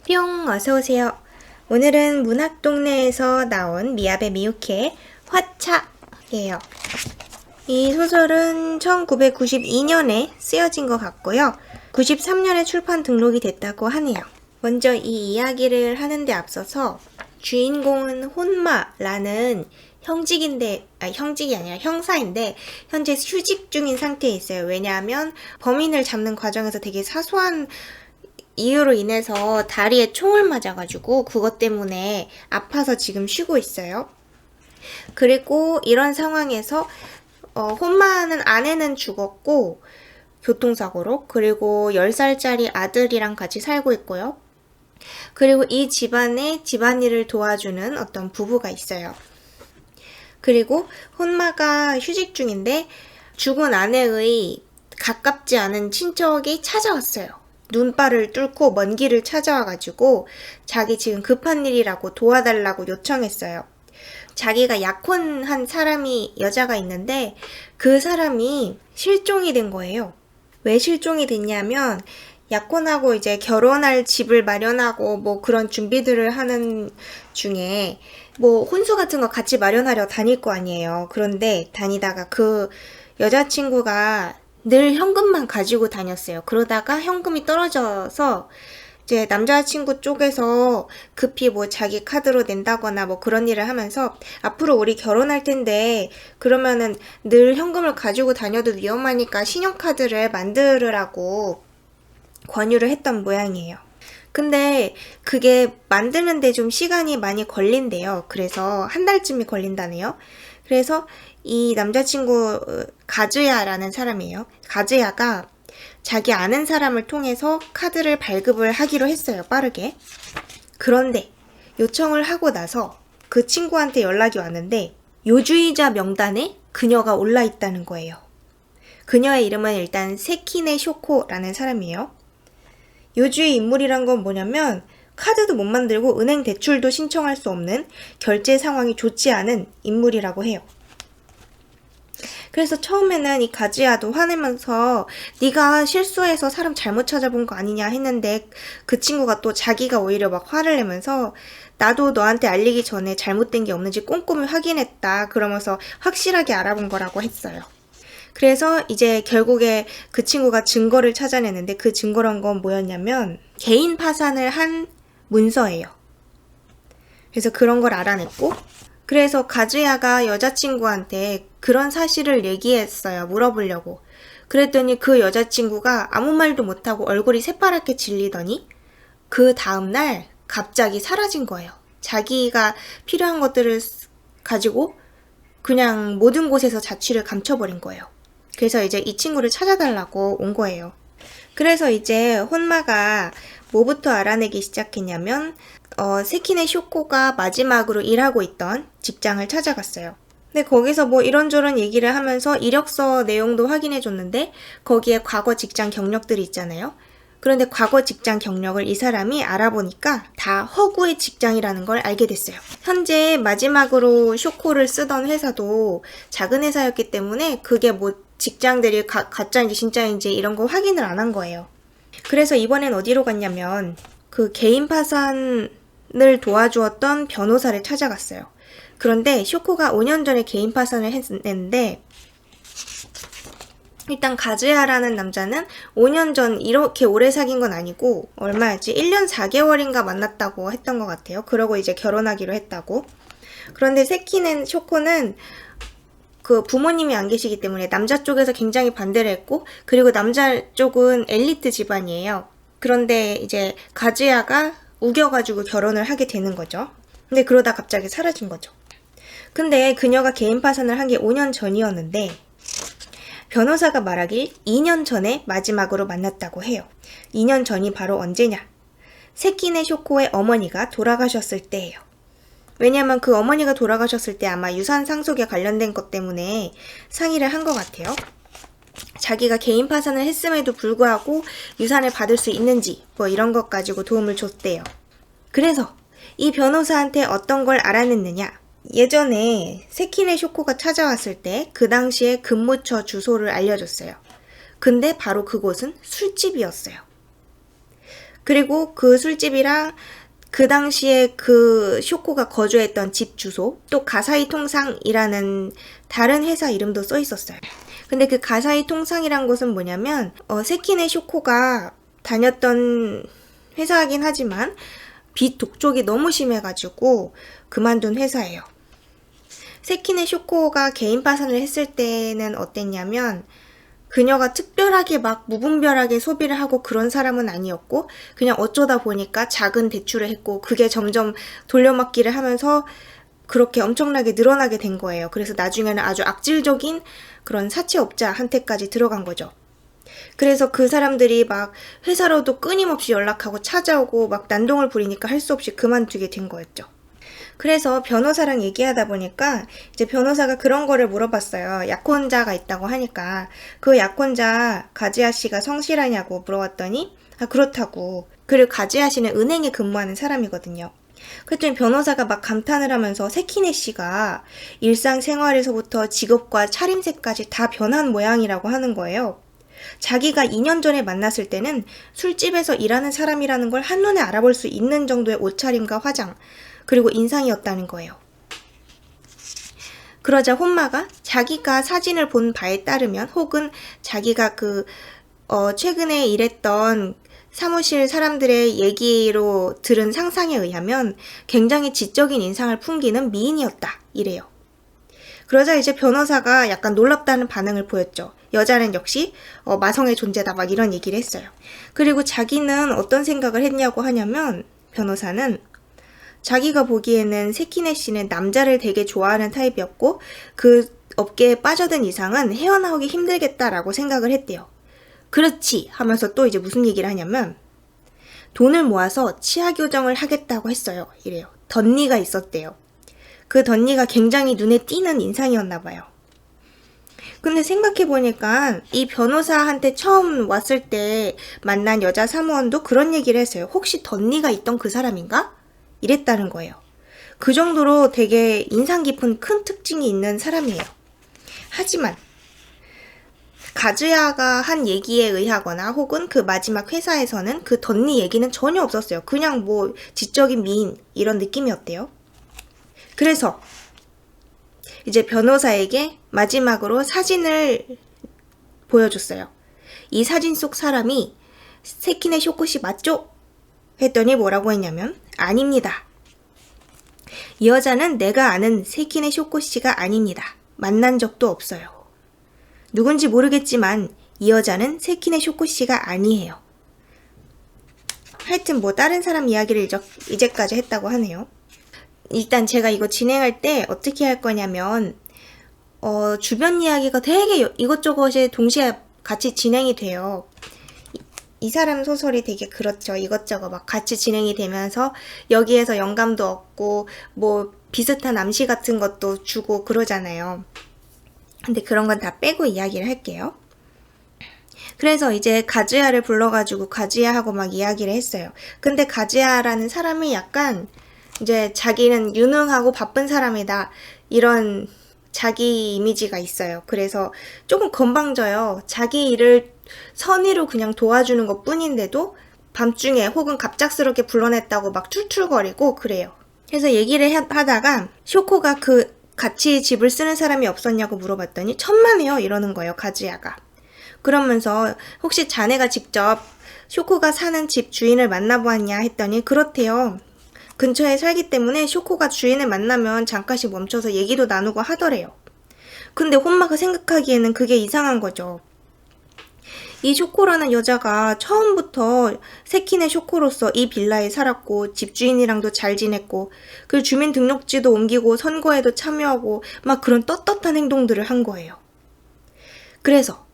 뿅! 어서오세요. 오늘은 문학동네에서 나온 미아베 미유키의 화차예요. 이 소설은 1992년에 쓰여진 것 같고요. 93년에 출판 등록이 됐다고 하네요. 먼저 이 이야기를 하는데 앞서서 주인공은 혼마라는 형직이 아니라 형사인데 현재 휴직 중인 상태에 있어요. 왜냐하면 범인을 잡는 과정에서 되게 사소한 이유로 인해서 다리에 총을 맞아가지고 그것 때문에 아파서 지금 쉬고 있어요. 그리고 이런 상황에서 혼마는 아내는 죽었고 교통사고로, 그리고 10살짜리 아들이랑 같이 살고 있고요. 그리고 이 집안에 집안일을 도와주는 어떤 부부가 있어요. 그리고 혼마가 휴직 중인데 죽은 아내의 가깝지 않은 친척이 찾아왔어요. 눈발을 뚫고 먼 길을 찾아와가지고 자기 지금 급한 일이라고 도와달라고 요청했어요. 자기가 약혼한 여자가 있는데 그 사람이 실종이 된 거예요. 왜 실종이 됐냐면 약혼하고 이제 결혼할 집을 마련하고 뭐 그런 준비들을 하는 중에 뭐 혼수 같은 거 같이 마련하려 다닐 거 아니에요. 그런데 다니다가 그 여자친구가 늘 현금만 가지고 다녔어요. 그러다가 현금이 떨어져서 이제 남자친구 쪽에서 급히 뭐 자기 카드로 낸다거나 뭐 그런 일을 하면서 앞으로 우리 결혼할 텐데 그러면은 늘 현금을 가지고 다녀도 위험하니까 신용카드를 만들으라고 권유를 했던 모양이에요. 근데 그게 만드는데 좀 시간이 많이 걸린대요. 그래서 한 달쯤이 걸린다네요. 그래서 이 남자친구 가즈야라는 사람이에요. 가즈야가 자기 아는 사람을 통해서 카드를 발급을 하기로 했어요. 빠르게. 그런데 요청을 하고 나서 그 친구한테 연락이 왔는데 요주의자 명단에 그녀가 올라 있다는 거예요. 그녀의 이름은 일단 세키네 쇼코라는 사람이에요. 요주의 인물이란 건 뭐냐면 카드도 못 만들고 은행 대출도 신청할 수 없는 결제 상황이 좋지 않은 인물이라고 해요. 그래서 처음에는 이 가지야도 화내면서 네가 실수해서 사람 잘못 찾아본 거 아니냐 했는데 그 친구가 또 자기가 오히려 막 화를 내면서 나도 너한테 알리기 전에 잘못된 게 없는지 꼼꼼히 확인했다 그러면서 확실하게 알아본 거라고 했어요. 그래서 이제 결국에 그 친구가 증거를 찾아내는데 그 증거란 건 뭐였냐면 개인 파산을 한 문서예요. 그래서 그런 걸 알아냈고 그래서 가즈야가 여자친구한테 그런 사실을 얘기했어요. 물어보려고. 그랬더니 그 여자친구가 아무 말도 못하고 얼굴이 새파랗게 질리더니 그 다음날 갑자기 사라진 거예요. 자기가 필요한 것들을 가지고 그냥 모든 곳에서 자취를 감춰버린 거예요. 그래서 이제 이 친구를 찾아달라고 온 거예요. 그래서 이제 혼마가 뭐부터 알아내기 시작했냐면 세키네 쇼코가 마지막으로 일하고 있던 직장을 찾아갔어요. 근데 거기서 뭐 이런저런 얘기를 하면서 이력서 내용도 확인해 줬는데 거기에 과거 직장 경력들이 있잖아요. 그런데 과거 직장 경력을 이 사람이 알아보니까 다 허구의 직장이라는 걸 알게 됐어요. 현재 마지막으로 쇼코를 쓰던 회사도 작은 회사였기 때문에 그게 뭐 직장들이 가짜인지 진짜인지 이런 거 확인을 안 한 거예요. 그래서 이번엔 어디로 갔냐면 그 개인 파산을 도와주었던 변호사를 찾아갔어요. 그런데 쇼코가 5년 전에 개인 파산을 했는데 일단 가즈야라는 남자는 5년 전 이렇게 오래 사귄 건 아니고 얼마였지? 1년 4개월인가 만났다고 했던 것 같아요. 그러고 이제 결혼하기로 했다고. 그런데 세키는 쇼코는 그 부모님이 안 계시기 때문에 남자 쪽에서 굉장히 반대를 했고 그리고 남자 쪽은 엘리트 집안이에요. 그런데 이제 가즈야가 우겨가지고 결혼을 하게 되는 거죠. 근데 그러다 갑자기 사라진 거죠. 근데 그녀가 개인 파산을 한 게 5년 전이었는데 변호사가 말하길 2년 전에 마지막으로 만났다고 해요. 2년 전이 바로 언제냐? 세키네 쇼코의 어머니가 돌아가셨을 때예요. 왜냐면 그 어머니가 돌아가셨을 때 아마 유산 상속에 관련된 것 때문에 상의를 한 것 같아요. 자기가 개인 파산을 했음에도 불구하고 유산을 받을 수 있는지 뭐 이런 것 가지고 도움을 줬대요. 그래서 이 변호사한테 어떤 걸 알아냈느냐? 예전에 세키네 쇼코가 찾아왔을 때 그 당시에 근무처 주소를 알려줬어요. 근데 바로 그곳은 술집이었어요. 그리고 그 술집이랑 그 당시에 그 쇼코가 거주했던 집 주소, 또 가사이 통상이라는 다른 회사 이름도 써 있었어요. 근데 그 가사이 통상이란 곳은 뭐냐면 세키네 쇼코가 다녔던 회사이긴 하지만 빚 독촉이 너무 심해가지고 그만둔 회사예요. 세키네 쇼코가 개인 파산을 했을 때는 어땠냐면 그녀가 특별하게 막 무분별하게 소비를 하고 그런 사람은 아니었고 그냥 어쩌다 보니까 작은 대출을 했고 그게 점점 돌려막기를 하면서 그렇게 엄청나게 늘어나게 된 거예요. 그래서 나중에는 아주 악질적인 그런 사채업자한테까지 들어간 거죠. 그래서 그 사람들이 막 회사로도 끊임없이 연락하고 찾아오고 막 난동을 부리니까 할 수 없이 그만두게 된 거였죠. 그래서 변호사랑 얘기하다 보니까 이제 변호사가 그런 거를 물어봤어요. 약혼자가 있다고 하니까 그 약혼자 가지아 씨가 성실하냐고 물어봤더니 그렇다고. 그리고 가지아 씨는 은행에 근무하는 사람이거든요. 그랬더니 변호사가 막 감탄을 하면서 세키네 씨가 일상생활에서부터 직업과 차림새까지 다 변한 모양이라고 하는 거예요. 자기가 2년 전에 만났을 때는 술집에서 일하는 사람이라는 걸 한눈에 알아볼 수 있는 정도의 옷차림과 화장, 그리고 인상이었다는 거예요. 그러자 혼마가 자기가 사진을 본 바에 따르면 혹은 자기가 최근에 일했던 사무실 사람들의 얘기로 들은 상상에 의하면 굉장히 지적인 인상을 풍기는 미인이었다 이래요. 그러자 이제 변호사가 약간 놀랍다는 반응을 보였죠. 여자는 역시 마성의 존재다 막 이런 얘기를 했어요. 그리고 자기는 어떤 생각을 했냐고 하냐면 변호사는 자기가 보기에는 세키네 씨는 남자를 되게 좋아하는 타입이었고 그 업계에 빠져든 이상은 헤어나오기 힘들겠다라고 생각을 했대요. 그렇지 하면서 또 이제 무슨 얘기를 하냐면 돈을 모아서 치아 교정을 하겠다고 했어요. 이래요. 덧니가 있었대요. 그 덧니가 굉장히 눈에 띄는 인상이었나 봐요. 근데 생각해보니까 이 변호사한테 처음 왔을 때 만난 여자 사무원도 그런 얘기를 했어요. 혹시 덧니가 있던 그 사람인가? 이랬다는 거예요. 그 정도로 되게 인상 깊은 큰 특징이 있는 사람이에요. 하지만 가즈야가 한 얘기에 의하거나 혹은 그 마지막 회사에서는 그 덧니 얘기는 전혀 없었어요. 그냥 뭐 지적인 미인 이런 느낌이었대요. 그래서 이제 변호사에게 마지막으로 사진을 보여줬어요. 이 사진 속 사람이 세키네 쇼코 씨 맞죠? 했더니 뭐라고 했냐면 아닙니다. 이 여자는 내가 아는 세키네 쇼코 씨가 아닙니다. 만난 적도 없어요. 누군지 모르겠지만 이 여자는 세키네 쇼코 씨가 아니에요. 하여튼 뭐 다른 사람 이야기를 이제까지 했다고 하네요. 일단 제가 이거 진행할 때 어떻게 할 거냐면 주변 이야기가 되게 이것저것이 동시에 같이 진행이 돼요. 이 사람 소설이 되게 그렇죠. 이것저것 막 같이 진행이 되면서 여기에서 영감도 얻고 뭐 비슷한 암시 같은 것도 주고 그러잖아요. 근데 그런 건 다 빼고 이야기를 할게요. 그래서 이제 가즈야를 불러가지고 가즈야하고 막 이야기를 했어요. 근데 가즈야라는 사람이 약간 이제 자기는 유능하고 바쁜 사람이다 이런 자기 이미지가 있어요. 그래서 조금 건방져요. 자기 일을 선의로 그냥 도와주는 것 뿐인데도 밤중에 혹은 갑작스럽게 불러냈다고 막 툴툴거리고 그래요. 그래서 얘기를 하다가 쇼코가 같이 집을 쓰는 사람이 없었냐고 물어봤더니 천만에요 이러는 거예요. 가즈야가. 그러면서 혹시 자네가 직접 쇼코가 사는 집 주인을 만나보았냐 했더니 그렇대요. 근처에 살기 때문에 쇼코가 주인을 만나면 잠깐씩 멈춰서 얘기도 나누고 하더래요. 근데 혼마가 생각하기에는 그게 이상한 거죠. 이 쇼코라는 여자가 처음부터 세키네 쇼코로서 이 빌라에 살았고 집주인이랑도 잘 지냈고 그 주민등록지도 옮기고 선거에도 참여하고 막 그런 떳떳한 행동들을 한 거예요. 그래서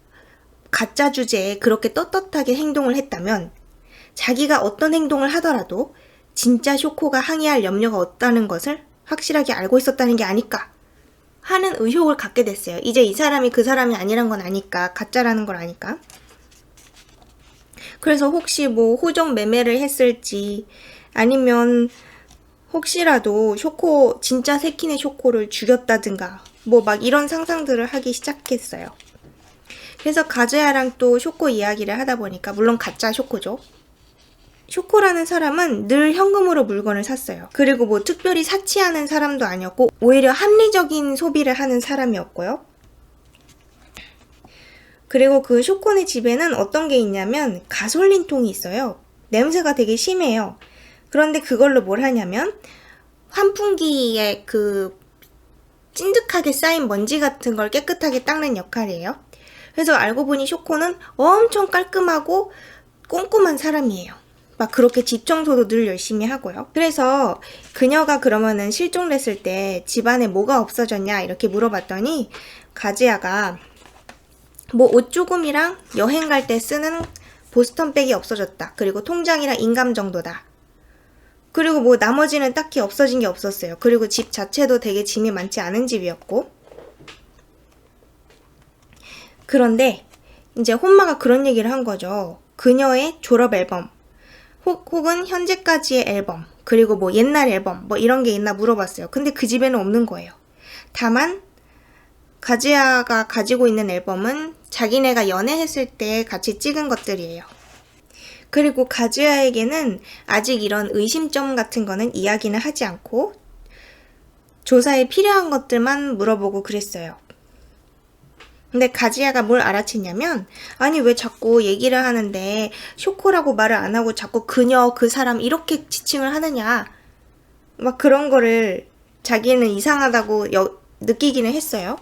가짜 주제에 그렇게 떳떳하게 행동을 했다면 자기가 어떤 행동을 하더라도 진짜 쇼코가 항의할 염려가 없다는 것을 확실하게 알고 있었다는 게 아닐까 하는 의혹을 갖게 됐어요. 이제 이 사람이 그 사람이 아니란 건 아니까, 가짜라는 걸 아니까. 그래서 혹시 뭐 호적 매매를 했을지 아니면 혹시라도 진짜 세키네 쇼코를 죽였다든가 뭐 막 이런 상상들을 하기 시작했어요. 그래서 가즈야랑 또 쇼코 이야기를 하다 보니까 물론 가짜 쇼코죠. 쇼코라는 사람은 늘 현금으로 물건을 샀어요. 그리고 뭐 특별히 사치하는 사람도 아니었고 오히려 합리적인 소비를 하는 사람이었고요. 그리고 그 쇼코네 집에는 어떤 게 있냐면 가솔린통이 있어요. 냄새가 되게 심해요. 그런데 그걸로 뭘 하냐면 환풍기에 그 찐득하게 쌓인 먼지 같은 걸 깨끗하게 닦는 역할이에요. 그래서 알고 보니 쇼코는 엄청 깔끔하고 꼼꼼한 사람이에요. 막 그렇게 집 청소도 늘 열심히 하고요. 그래서 그녀가 그러면은 실종됐을 때 집안에 뭐가 없어졌냐 이렇게 물어봤더니 가지야가 뭐 옷 조금이랑 여행 갈 때 쓰는 보스턴백이 없어졌다. 그리고 통장이랑 인감 정도다. 그리고 뭐 나머지는 딱히 없어진 게 없었어요. 그리고 집 자체도 되게 짐이 많지 않은 집이었고. 그런데 이제 혼마가 그런 얘기를 한 거죠. 그녀의 졸업 앨범 혹은 현재까지의 앨범 그리고 뭐 옛날 앨범 뭐 이런 게 있나 물어봤어요. 근데 그 집에는 없는 거예요. 다만 가지야가 가지고 있는 앨범은 자기네가 연애했을 때 같이 찍은 것들이에요. 그리고 가지야에게는 아직 이런 의심점 같은 거는 이야기는 하지 않고 조사에 필요한 것들만 물어보고 그랬어요. 근데 가지야가 뭘 알아챘냐면 아니 왜 자꾸 얘기를 하는데 쇼코라고 말을 안 하고 자꾸 그녀 그 사람 이렇게 지칭을 하느냐 막 그런 거를 자기는 이상하다고 느끼기는 했어요.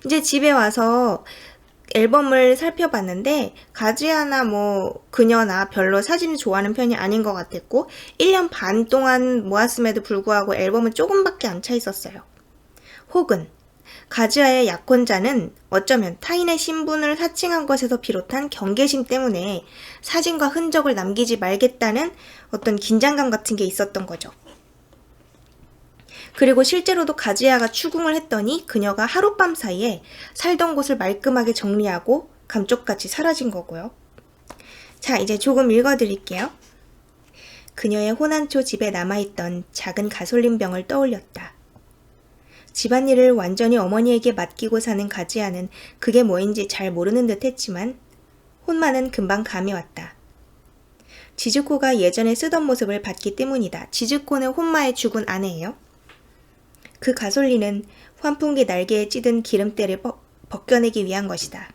이제 집에 와서 앨범을 살펴봤는데 가지야나 뭐 그녀나 별로 사진을 좋아하는 편이 아닌 것 같았고 1년 반 동안 모았음에도 불구하고 앨범은 조금밖에 안 차 있었어요. 혹은 가지야의 약혼자는 어쩌면 타인의 신분을 사칭한 것에서 비롯한 경계심 때문에 사진과 흔적을 남기지 말겠다는 어떤 긴장감 같은 게 있었던 거죠. 그리고 실제로도 가지야가 추궁을 했더니 그녀가 하룻밤 사이에 살던 곳을 말끔하게 정리하고 감쪽같이 사라진 거고요. 자, 이제 조금 읽어드릴게요. 그녀의 호난초 집에 남아있던 작은 가솔린 병을 떠올렸다. 집안일을 완전히 어머니에게 맡기고 사는 가지야는 그게 뭐인지 잘 모르는 듯 했지만 혼마는 금방 감이 왔다. 지즈코가 예전에 쓰던 모습을 봤기 때문이다. 지즈코는 혼마의 죽은 아내예요. 그 가솔린은 환풍기 날개에 찌든 기름때를 벗겨내기 위한 것이다.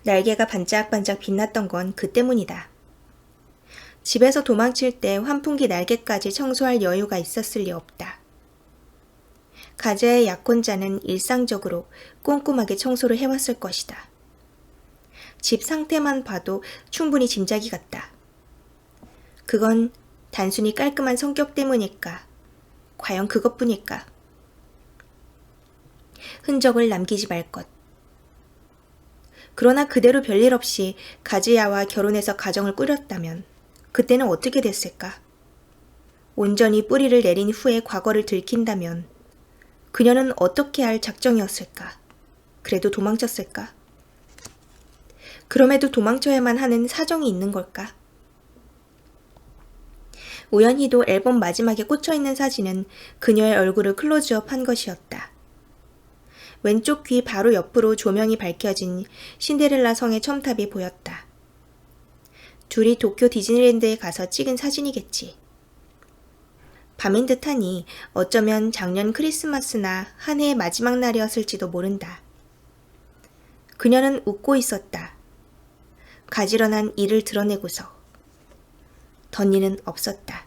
날개가 반짝반짝 빛났던 건 그 때문이다. 집에서 도망칠 때 환풍기 날개까지 청소할 여유가 있었을 리 없다. 가지야의 약혼자는 일상적으로 꼼꼼하게 청소를 해왔을 것이다. 집 상태만 봐도 충분히 짐작이 갔다. 그건 단순히 깔끔한 성격 때문일까? 과연 그것뿐일까? 흔적을 남기지 말 것. 그러나 그대로 별일 없이 가지야와 결혼해서 가정을 꾸렸다면 그때는 어떻게 됐을까? 온전히 뿌리를 내린 후에 과거를 들킨다면 그녀는 어떻게 할 작정이었을까? 그래도 도망쳤을까? 그럼에도 도망쳐야만 하는 사정이 있는 걸까? 우연히도 앨범 마지막에 꽂혀있는 사진은 그녀의 얼굴을 클로즈업 한 것이었다. 왼쪽 귀 바로 옆으로 조명이 밝혀진 신데렐라 성의 첨탑이 보였다. 둘이 도쿄 디즈니랜드에 가서 찍은 사진이겠지. 밤인 듯하니 어쩌면 작년 크리스마스나 한 해의 마지막 날이었을지도 모른다. 그녀는 웃고 있었다. 가지런한 이를 드러내고서. 덧니는 없었다.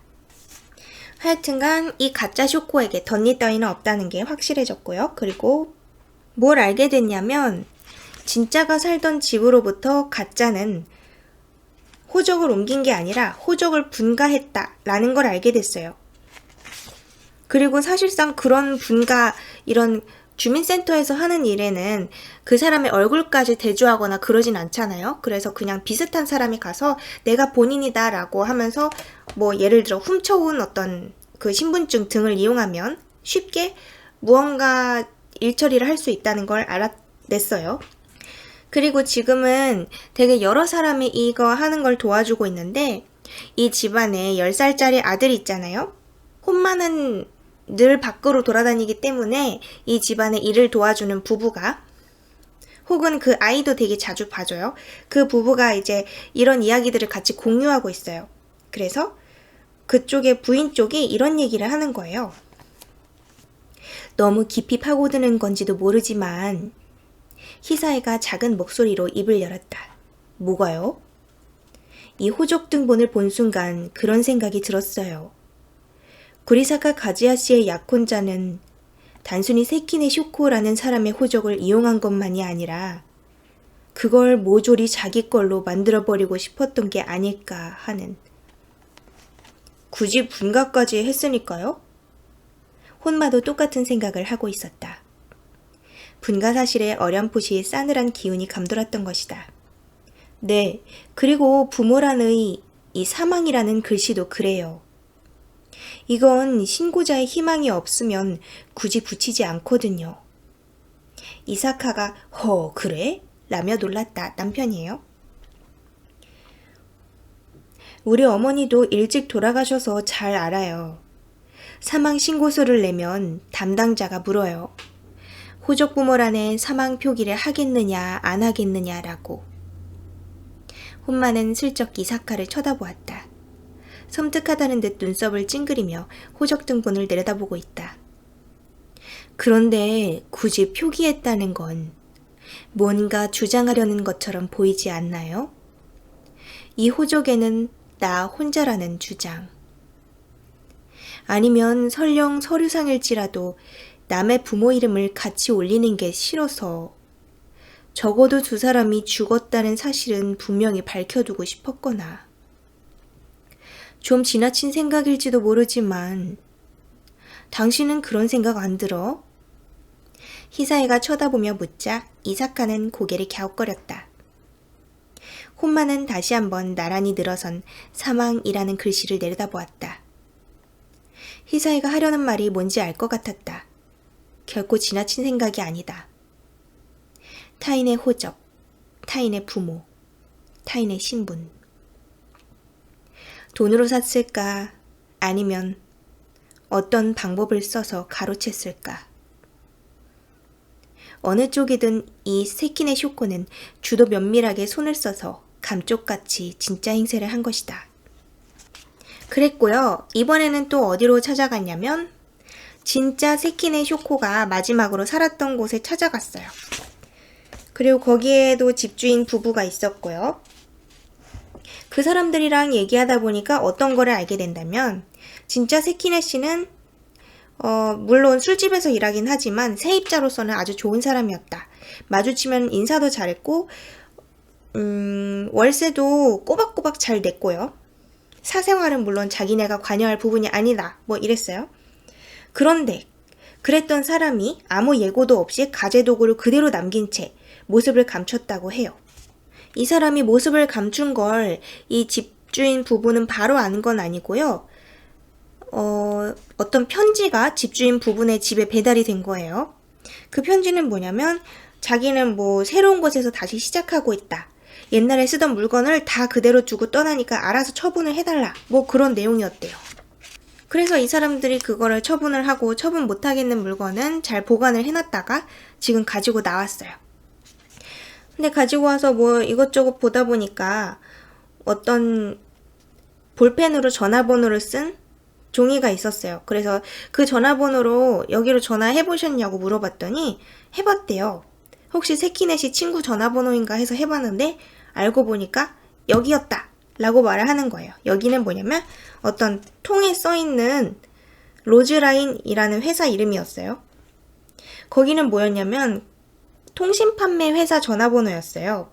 하여튼간 이 가짜 쇼코에게 덧니 따위는 없다는 게 확실해졌고요. 그리고 뭘 알게 됐냐면 진짜가 살던 집으로부터 가짜는 호적을 옮긴 게 아니라 호적을 분가했다라는 걸 알게 됐어요. 그리고 사실상 그런 분가 이런 주민센터에서 하는 일에는 그 사람의 얼굴까지 대조하거나 그러진 않잖아요. 그래서 그냥 비슷한 사람이 가서 내가 본인이다 라고 하면서 뭐 예를 들어 훔쳐온 어떤 그 신분증 등을 이용하면 쉽게 무언가 일처리를 할 수 있다는 걸 알아냈어요. 그리고 지금은 되게 여러 사람이 이거 하는 걸 도와주고 있는데 이 집안에 10살짜리 아들이 있잖아요. 혼마는 늘 밖으로 돌아다니기 때문에 이 집안의 일을 도와주는 부부가 혹은 그 아이도 되게 자주 봐줘요. 그 부부가 이제 이런 이야기들을 같이 공유하고 있어요. 그래서 그쪽의 부인 쪽이 이런 얘기를 하는 거예요. 너무 깊이 파고드는 건지도 모르지만 희사애가 작은 목소리로 입을 열었다. 뭐가요? 이 호적등본을 본 순간 그런 생각이 들었어요. 구리사카 가지야 씨의 약혼자는 단순히 세키네 쇼코라는 사람의 호적을 이용한 것만이 아니라 그걸 모조리 자기 걸로 만들어버리고 싶었던 게 아닐까 하는. 굳이 분가까지 했으니까요? 혼마도 똑같은 생각을 하고 있었다. 분가 사실에 어렴풋이 싸늘한 기운이 감돌았던 것이다. 네, 그리고 부모란의 이 사망이라는 글씨도 그래요. 이건 신고자의 희망이 없으면 굳이 붙이지 않거든요. 이사카가 그래? 라며 놀랐다. 남편이에요. 우리 어머니도 일찍 돌아가셔서 잘 알아요. 사망 신고서를 내면 담당자가 물어요. 호적 부모란에 사망 표기를 하겠느냐 안 하겠느냐라고. 혼마는 슬쩍 이사카를 쳐다보았다. 섬뜩하다는 듯 눈썹을 찡그리며 호적 등본을 내려다보고 있다. 그런데 굳이 표기했다는 건 뭔가 주장하려는 것처럼 보이지 않나요? 이 호적에는 나 혼자라는 주장. 아니면 설령 서류상일지라도 남의 부모 이름을 같이 올리는 게 싫어서 적어도 두 사람이 죽었다는 사실은 분명히 밝혀두고 싶었거나 좀 지나친 생각일지도 모르지만 당신은 그런 생각 안 들어? 희사애가 쳐다보며 묻자 이사카는 고개를 갸웃거렸다. 혼마는 다시 한번 나란히 늘어선 사망이라는 글씨를 내려다보았다. 희사애가 하려는 말이 뭔지 알 것 같았다. 결코 지나친 생각이 아니다. 타인의 호적, 타인의 부모, 타인의 신분. 돈으로 샀을까? 아니면 어떤 방법을 써서 가로챘을까? 어느 쪽이든 이 세키네 쇼코는 주도 면밀하게 손을 써서 감쪽같이 진짜 행세를 한 것이다. 그랬고요. 이번에는 또 어디로 찾아갔냐면 진짜 세키네 쇼코가 마지막으로 살았던 곳에 찾아갔어요. 그리고 거기에도 집주인 부부가 있었고요. 그 사람들이랑 얘기하다 보니까 어떤 거를 알게 된다면 진짜 세키네 씨는 물론 술집에서 일하긴 하지만 세입자로서는 아주 좋은 사람이었다. 마주치면 인사도 잘했고 월세도 꼬박꼬박 잘 냈고요. 사생활은 물론 자기네가 관여할 부분이 아니다. 뭐 이랬어요. 그런데 그랬던 사람이 아무 예고도 없이 가재도구를 그대로 남긴 채 모습을 감췄다고 해요. 이 사람이 모습을 감춘 걸 이 집주인 부부는 바로 아는 건 아니고요. 어떤 편지가 집주인 부부네 집에 배달이 된 거예요. 그 편지는 뭐냐면 자기는 뭐 새로운 곳에서 다시 시작하고 있다. 옛날에 쓰던 물건을 다 그대로 두고 떠나니까 알아서 처분을 해달라. 뭐 그런 내용이었대요. 그래서 이 사람들이 그거를 처분을 하고 처분 못하겠는 물건은 잘 보관을 해놨다가 지금 가지고 나왔어요. 근데 가지고 와서 뭐 이것저것 보다 보니까 어떤 볼펜으로 전화번호를 쓴 종이가 있었어요. 그래서 그 전화번호로 여기로 전화해보셨냐고 물어봤더니 해봤대요. 혹시 세키네 씨 친구 전화번호인가 해서 해봤는데 알고 보니까 여기였다 라고 말을 하는 거예요. 여기는 뭐냐면 어떤 통에 써있는 로즈라인이라는 회사 이름이었어요. 거기는 뭐였냐면 통신판매 회사 전화번호였어요.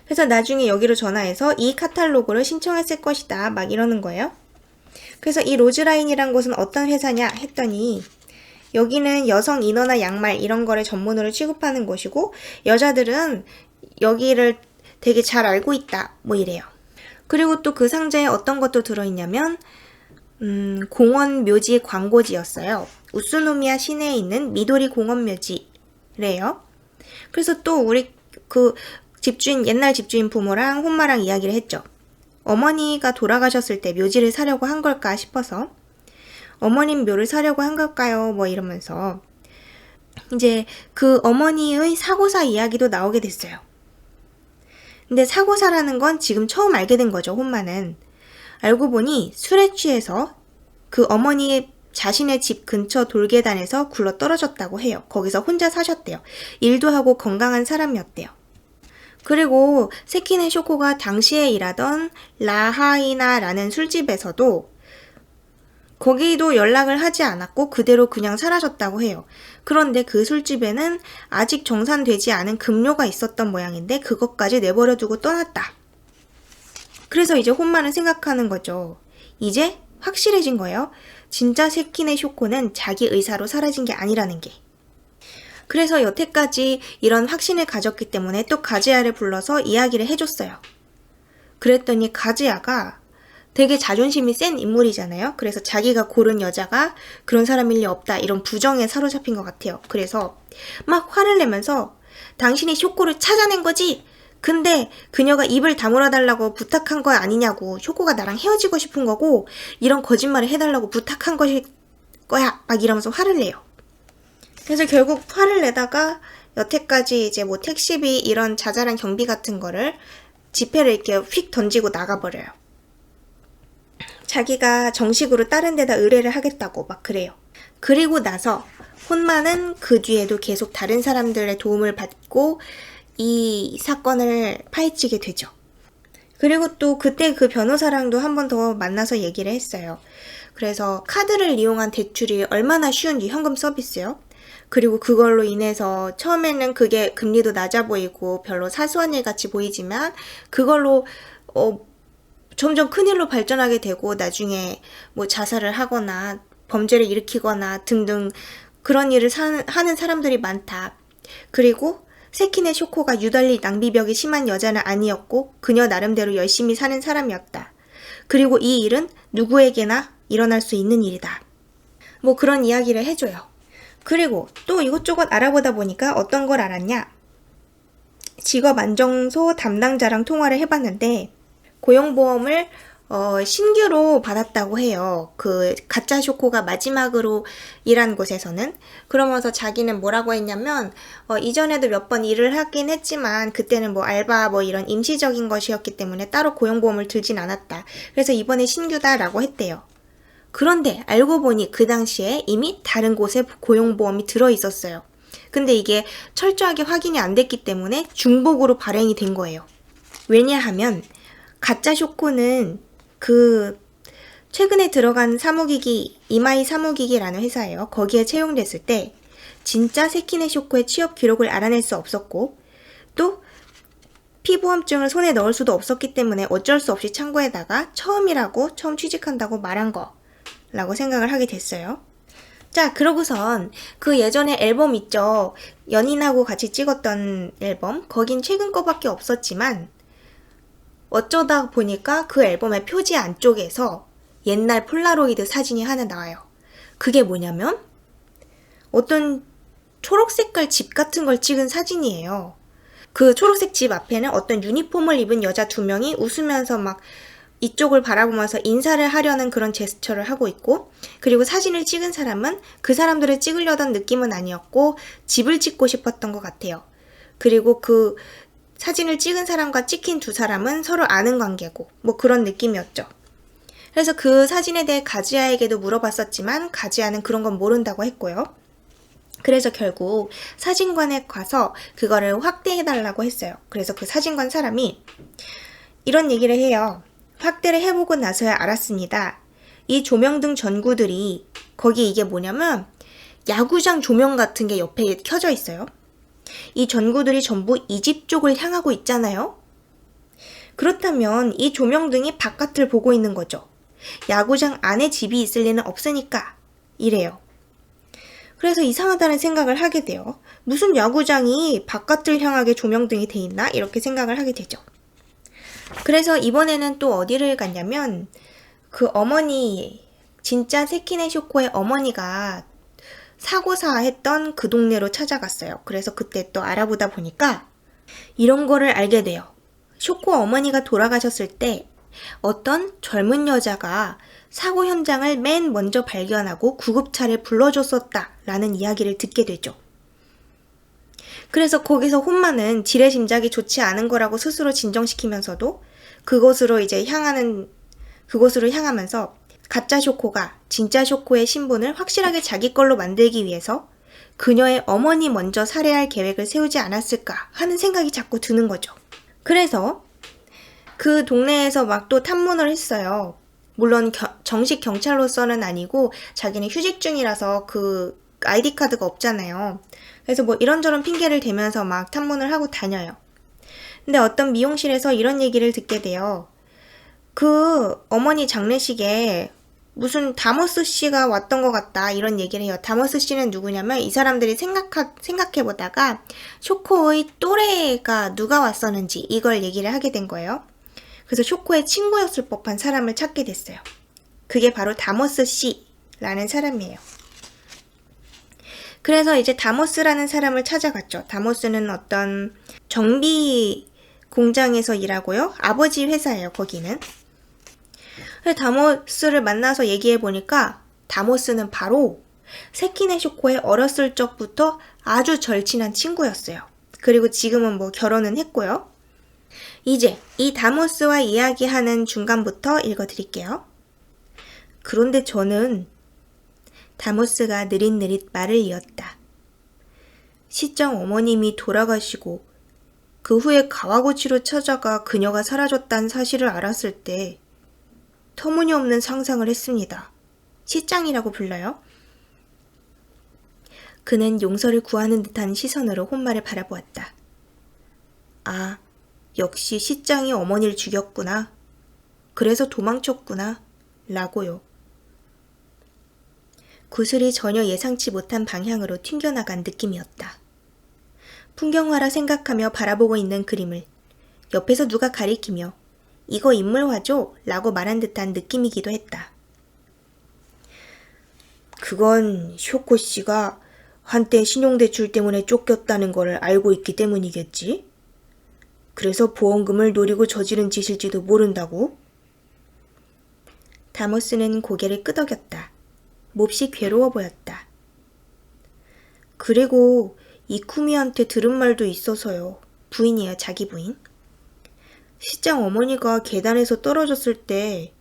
그래서 나중에 여기로 전화해서 이 카탈로그를 신청했을 것이다 막 이러는 거예요. 그래서 이 로즈라인이란 곳은 어떤 회사냐 했더니 여기는 여성 이너나 양말 이런 거를 전문으로 취급하는 곳이고 여자들은 여기를 되게 잘 알고 있다 뭐 이래요. 그리고 또 그 상자에 어떤 것도 들어있냐면 공원 묘지 광고지였어요. 우스노미야 시내에 있는 미도리 공원 묘지래요. 그래서 또 우리 그 옛날 집주인 부모랑 혼마랑 이야기를 했죠. 어머니가 돌아가셨을 때 묘지를 사려고 한 걸까 싶어서 어머님 묘를 사려고 한 걸까요? 뭐 이러면서 이제 그 어머니의 사고사 이야기도 나오게 됐어요. 근데 사고사라는 건 지금 처음 알게 된 거죠, 혼마는. 알고 보니 술에 취해서 그 어머니 자신의 집 근처 돌계단에서 굴러 떨어졌다고 해요. 거기서 혼자 사셨대요. 일도 하고 건강한 사람이었대요. 그리고 세키네 쇼코가 당시에 일하던 라하이나라는 술집에서도 거기도 연락을 하지 않았고 그대로 그냥 사라졌다고 해요. 그런데 그 술집에는 아직 정산되지 않은 급료가 있었던 모양인데 그것까지 내버려두고 떠났다. 그래서 이제 혼마는 생각하는 거죠. 이제 확실해진 거예요. 진짜 세키네 쇼코는 자기 의사로 사라진 게 아니라는 게. 그래서 여태까지 이런 확신을 가졌기 때문에 또 가즈야를 불러서 이야기를 해줬어요. 그랬더니 가즈야가 되게 자존심이 센 인물이잖아요. 그래서 자기가 고른 여자가 그런 사람일 리 없다 이런 부정에 사로잡힌 것 같아요. 그래서 막 화를 내면서 당신이 쇼코를 찾아낸 거지? 근데 그녀가 입을 다물어 달라고 부탁한 거 아니냐고, 쇼코가 나랑 헤어지고 싶은 거고 이런 거짓말을 해달라고 부탁한 것일 거야 막 이러면서 화를 내요. 그래서 결국 화를 내다가 여태까지 이제 뭐 택시비 이런 자잘한 경비 같은 거를 지폐를 이렇게 휙 던지고 나가버려요. 자기가 정식으로 다른 데다 의뢰를 하겠다고 막 그래요. 그리고 나서 혼마는 그 뒤에도 계속 다른 사람들의 도움을 받고 이 사건을 파헤치게 되죠. 그리고 또 그때 그 변호사랑도 한 번 더 만나서 얘기를 했어요. 그래서 카드를 이용한 대출이 얼마나 쉬운지, 현금 서비스요. 그리고 그걸로 인해서 처음에는 그게 금리도 낮아 보이고 별로 사소한 일 같이 보이지만 그걸로 점점 큰일로 발전하게 되고 나중에 뭐 자살을 하거나 범죄를 일으키거나 등등 그런 일을 하는 사람들이 많다. 그리고 세키네 쇼코가 유달리 낭비벽이 심한 여자는 아니었고 그녀 나름대로 열심히 사는 사람이었다. 그리고 이 일은 누구에게나 일어날 수 있는 일이다. 뭐 그런 이야기를 해줘요. 그리고 또 이것저것 알아보다 보니까 어떤 걸 알았냐? 직업안정소 담당자랑 통화를 해봤는데 고용보험을 신규로 받았다고 해요. 그 가짜 쇼코가 마지막으로 일한 곳에서는. 그러면서 자기는 뭐라고 했냐면 이전에도 몇 번 일을 하긴 했지만 그때는 뭐 알바 뭐 이런 임시적인 것이었기 때문에 따로 고용보험을 들진 않았다. 그래서 이번에 신규다라고 했대요. 그런데 알고 보니 그 당시에 이미 다른 곳에 고용보험이 들어있었어요. 근데 이게 철저하게 확인이 안 됐기 때문에 중복으로 발행이 된 거예요. 왜냐하면 가짜 쇼코는 그 최근에 들어간 사무기기 이마이 사무기기라는 회사예요. 거기에 채용됐을 때 진짜 세키네 쇼코의 취업 기록을 알아낼 수 없었고 또 피보험증을 손에 넣을 수도 없었기 때문에 어쩔 수 없이 창고에다가 처음 취직한다고 말한 거라고 생각을 하게 됐어요. 자, 그러고선 그 예전에 앨범 있죠. 연인하고 같이 찍었던 앨범. 거긴 최근 거밖에 없었지만 어쩌다 보니까 그 앨범의 표지 안쪽에서 옛날 폴라로이드 사진이 하나 나와요. 그게 뭐냐면 어떤 초록색깔 집 같은 걸 찍은 사진이에요. 그 초록색 집 앞에는 어떤 유니폼을 입은 여자 2명이 웃으면서 막 이쪽을 바라보면서 인사를 하려는 그런 제스처를 하고 있고 그리고 사진을 찍은 사람은 그 사람들을 찍으려던 느낌은 아니었고 집을 찍고 싶었던 것 같아요. 그리고 그 사진을 찍은 사람과 찍힌 두 사람은 서로 아는 관계고 뭐 그런 느낌이었죠. 그래서 그 사진에 대해 가즈야에게도 물어봤었지만 가즈야는 그런 건 모른다고 했고요. 그래서 결국 사진관에 가서 그거를 확대해달라고 했어요. 그래서 그 사진관 사람이 이런 얘기를 해요. 확대를 해보고 나서야 알았습니다. 이 조명등 전구들이 거기 이게 뭐냐면 야구장 조명 같은 게 옆에 켜져 있어요. 이 전구들이 전부 이 집 쪽을 향하고 있잖아요. 그렇다면 이 조명등이 바깥을 보고 있는 거죠. 야구장 안에 집이 있을 리는 없으니까 이래요. 그래서 이상하다는 생각을 하게 돼요. 무슨 야구장이 바깥을 향하게 조명등이 돼 있나? 이렇게 생각을 하게 되죠. 그래서 이번에는 또 어디를 갔냐면 그 어머니, 진짜 세키네 쇼코의 어머니가 사고사 했던 그 동네로 찾아갔어요. 그래서 그때 또 알아보다 보니까 이런 거를 알게 돼요. 쇼코 어머니가 돌아가셨을 때 어떤 젊은 여자가 사고 현장을 맨 먼저 발견하고 구급차를 불러줬었다라는 이야기를 듣게 되죠. 그래서 거기서 혼마는 지레짐작이 좋지 않은 거라고 스스로 진정시키면서도 그곳으로 향하면서 가짜 쇼코가 진짜 쇼코의 신분을 확실하게 자기 걸로 만들기 위해서 그녀의 어머니 먼저 살해할 계획을 세우지 않았을까 하는 생각이 자꾸 드는 거죠. 그래서 그 동네에서 막 또 탐문을 했어요. 물론 정식 경찰로서는 아니고 자기는 휴직 중이라서 그 아이디 카드가 없잖아요. 그래서 뭐 이런저런 핑계를 대면서 막 탐문을 하고 다녀요. 근데 어떤 미용실에서 이런 얘기를 듣게 돼요. 그 어머니 장례식에 무슨 다머스 씨가 왔던 것 같다 이런 얘기를 해요. 다머스 씨는 누구냐면 이 사람들이 생각해보다가 쇼코의 또래가 누가 왔었는지 이걸 얘기를 하게 된 거예요. 그래서 쇼코의 친구였을 법한 사람을 찾게 됐어요. 그게 바로 다머스 씨라는 사람이에요. 그래서 이제 다머스라는 사람을 찾아갔죠. 다머스는 어떤 정비 공장에서 일하고요. 아버지 회사예요, 거기는. 다머스를 만나서 얘기해보니까 다머스는 바로 세키네 쇼코의 어렸을 적부터 아주 절친한 친구였어요. 그리고 지금은 뭐 결혼은 했고요. 이제 이 다머스와 이야기하는 중간부터 읽어드릴게요. 그런데 저는 다머스가 느릿느릿 말을 이었다. 시장 어머님이 돌아가시고 그 후에 가와구치로 찾아가 그녀가 사라졌다는 사실을 알았을 때 터무니없는 상상을 했습니다. 시장이라고 불러요. 그는 용서를 구하는 듯한 시선으로 혼마를 바라보았다. 아, 역시 시장이 어머니를 죽였구나. 그래서 도망쳤구나. 라고요. 구슬이 전혀 예상치 못한 방향으로 튕겨나간 느낌이었다. 풍경화라 생각하며 바라보고 있는 그림을 옆에서 누가 가리키며 이거 인물화죠? 라고 말한 듯한 느낌이기도 했다. 그건 쇼코 씨가 한때 신용대출 때문에 쫓겼다는 걸 알고 있기 때문이겠지? 그래서 보험금을 노리고 저지른 짓일지도 모른다고? 다머스는 고개를 끄덕였다. 몹시 괴로워 보였다. 그리고 이쿠미한테 들은 말도 있어서요. 부인이에요, 자기 부인. 시장 어머니가 계단에서 떨어졌을 때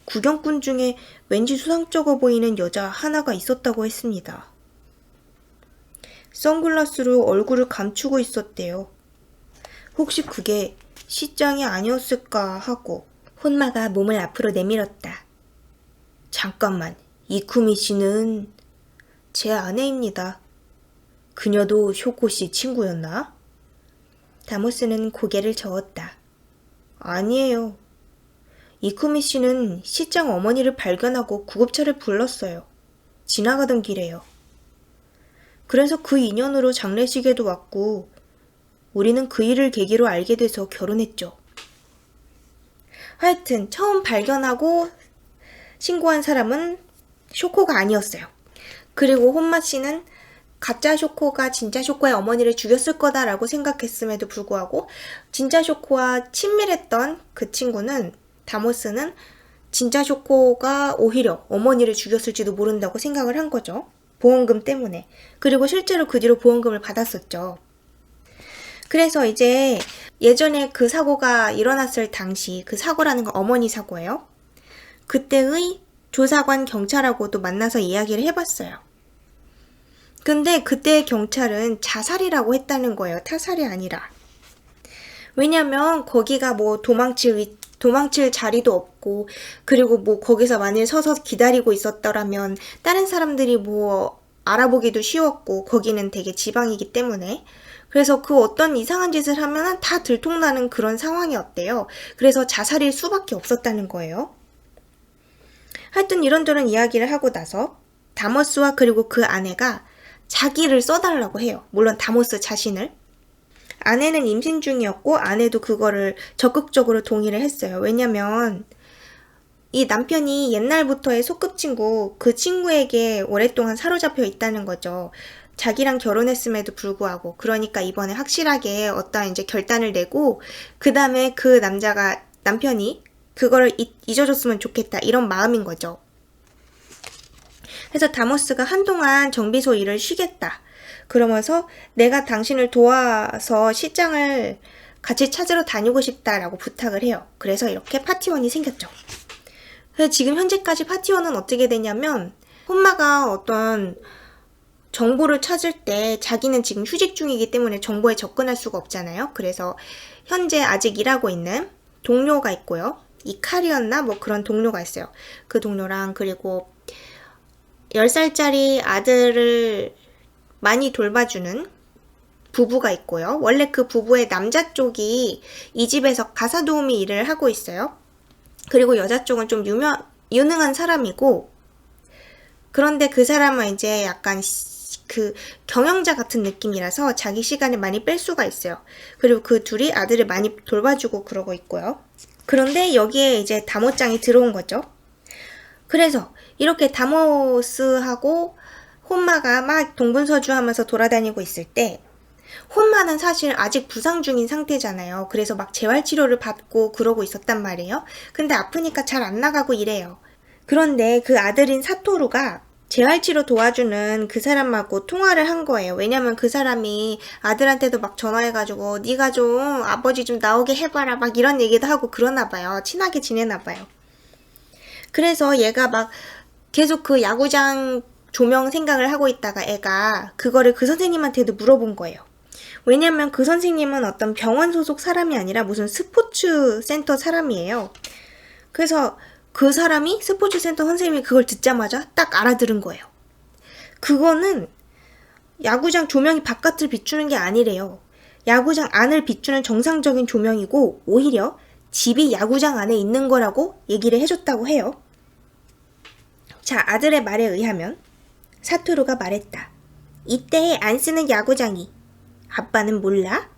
구경꾼 중에 왠지 수상쩍어 보이는 여자 하나가 있었다고 했습니다. 선글라스로 얼굴을 감추고 있었대요. 혹시 그게 시장이 아니었을까 하고. 혼마가 몸을 앞으로 내밀었다. 잠깐만, 이쿠미 씨는 제 아내입니다. 그녀도 쇼코 씨 친구였나? 다모스는 고개를 저었다. 아니에요. 이쿠미 씨는 시장 어머니를 발견하고 구급차를 불렀어요. 지나가던 길에요. 그래서 그 인연으로 장례식에도 왔고 우리는 그 일을 계기로 알게 돼서 결혼했죠. 하여튼 처음 발견하고 신고한 사람은 쇼코가 아니었어요. 그리고 혼마 씨는 가짜 쇼코가 진짜 쇼코의 어머니를 죽였을 거다라고 생각했음에도 불구하고 진짜 쇼코와 친밀했던 그 친구는 다모스는 진짜 쇼코가 오히려 어머니를 죽였을지도 모른다고 생각을 한 거죠. 보험금 때문에. 그리고 실제로 그 뒤로 보험금을 받았었죠. 그래서 이제 예전에 그 사고가 일어났을 당시 그 사고라는 건 어머니 사고예요. 그때의 조사관 경찰하고도 만나서 이야기를 해봤어요. 근데 그때 경찰은 자살이라고 했다는 거예요. 타살이 아니라. 왜냐면 거기가 뭐 도망칠 자리도 없고 그리고 뭐 거기서 만일 서서 기다리고 있었더라면 다른 사람들이 뭐 알아보기도 쉬웠고 거기는 되게 지방이기 때문에 그래서 그 어떤 이상한 짓을 하면 다 들통나는 그런 상황이었대요. 그래서 자살일 수밖에 없었다는 거예요. 하여튼 이런저런 이야기를 하고 나서 다머스와 그리고 그 아내가 자기를 써달라고 해요. 물론 다모스 자신을. 아내는 임신 중이었고 아내도 그거를 적극적으로 동의를 했어요. 왜냐면 이 남편이 옛날부터의 소꿉친구, 그 친구에게 오랫동안 사로잡혀 있다는 거죠. 자기랑 결혼했음에도 불구하고. 그러니까 이번에 확실하게 어떤 이제 결단을 내고 그 다음에 그 남편이 그거를 잊어줬으면 좋겠다 이런 마음인 거죠. 그래서 다모스가 한동안 정비소 일을 쉬겠다. 그러면서 내가 당신을 도와서 시장을 같이 찾으러 다니고 싶다라고 부탁을 해요. 그래서 이렇게 파티원이 생겼죠. 그래서 지금 현재까지 파티원은 어떻게 되냐면 혼마가 어떤 정보를 찾을 때 자기는 지금 휴직 중이기 때문에 정보에 접근할 수가 없잖아요. 그래서 현재 아직 일하고 있는 동료가 있고요. 이칼이었나? 뭐 그런 동료가 있어요. 그 동료랑 그리고 10살짜리 아들을 많이 돌봐주는 부부가 있고요. 원래 그 부부의 남자 쪽이 이 집에서 가사 도우미 일을 하고 있어요. 그리고 여자 쪽은 좀 유능한 사람이고, 그런데 그 사람은 이제 약간 그 경영자 같은 느낌이라서 자기 시간을 많이 뺄 수가 있어요. 그리고 그 둘이 아들을 많이 돌봐주고 그러고 있고요. 그런데 여기에 이제 다모짱이 들어온 거죠. 그래서 이렇게 다모스하고 혼마가 막 동분서주하면서 돌아다니고 있을 때 혼마는 사실 아직 부상 중인 상태잖아요. 그래서 막 재활치료를 받고 그러고 있었단 말이에요. 근데 아프니까 잘 안 나가고 이래요. 그런데 그 아들인 사토루가 재활치료 도와주는 그 사람하고 통화를 한 거예요. 왜냐면 그 사람이 아들한테도 막 전화해가지고 네가 좀 아버지 좀 나오게 해봐라 막 이런 얘기도 하고 그러나 봐요. 친하게 지내나 봐요. 그래서 얘가 막 계속 그 야구장 조명 생각을 하고 있다가 애가 그거를 그 선생님한테도 물어본 거예요. 왜냐면 그 선생님은 어떤 병원 소속 사람이 아니라 무슨 스포츠 센터 사람이에요. 그래서 그 사람이 스포츠 센터 선생님이 그걸 듣자마자 딱 알아들은 거예요. 그거는 야구장 조명이 바깥을 비추는 게 아니래요. 야구장 안을 비추는 정상적인 조명이고 오히려 집이 야구장 안에 있는 거라고 얘기를 해줬다고 해요. 자, 아들의 말에 의하면 사토루가 말했다. 이때에 안 쓰는 야구장이 아빠는 몰라?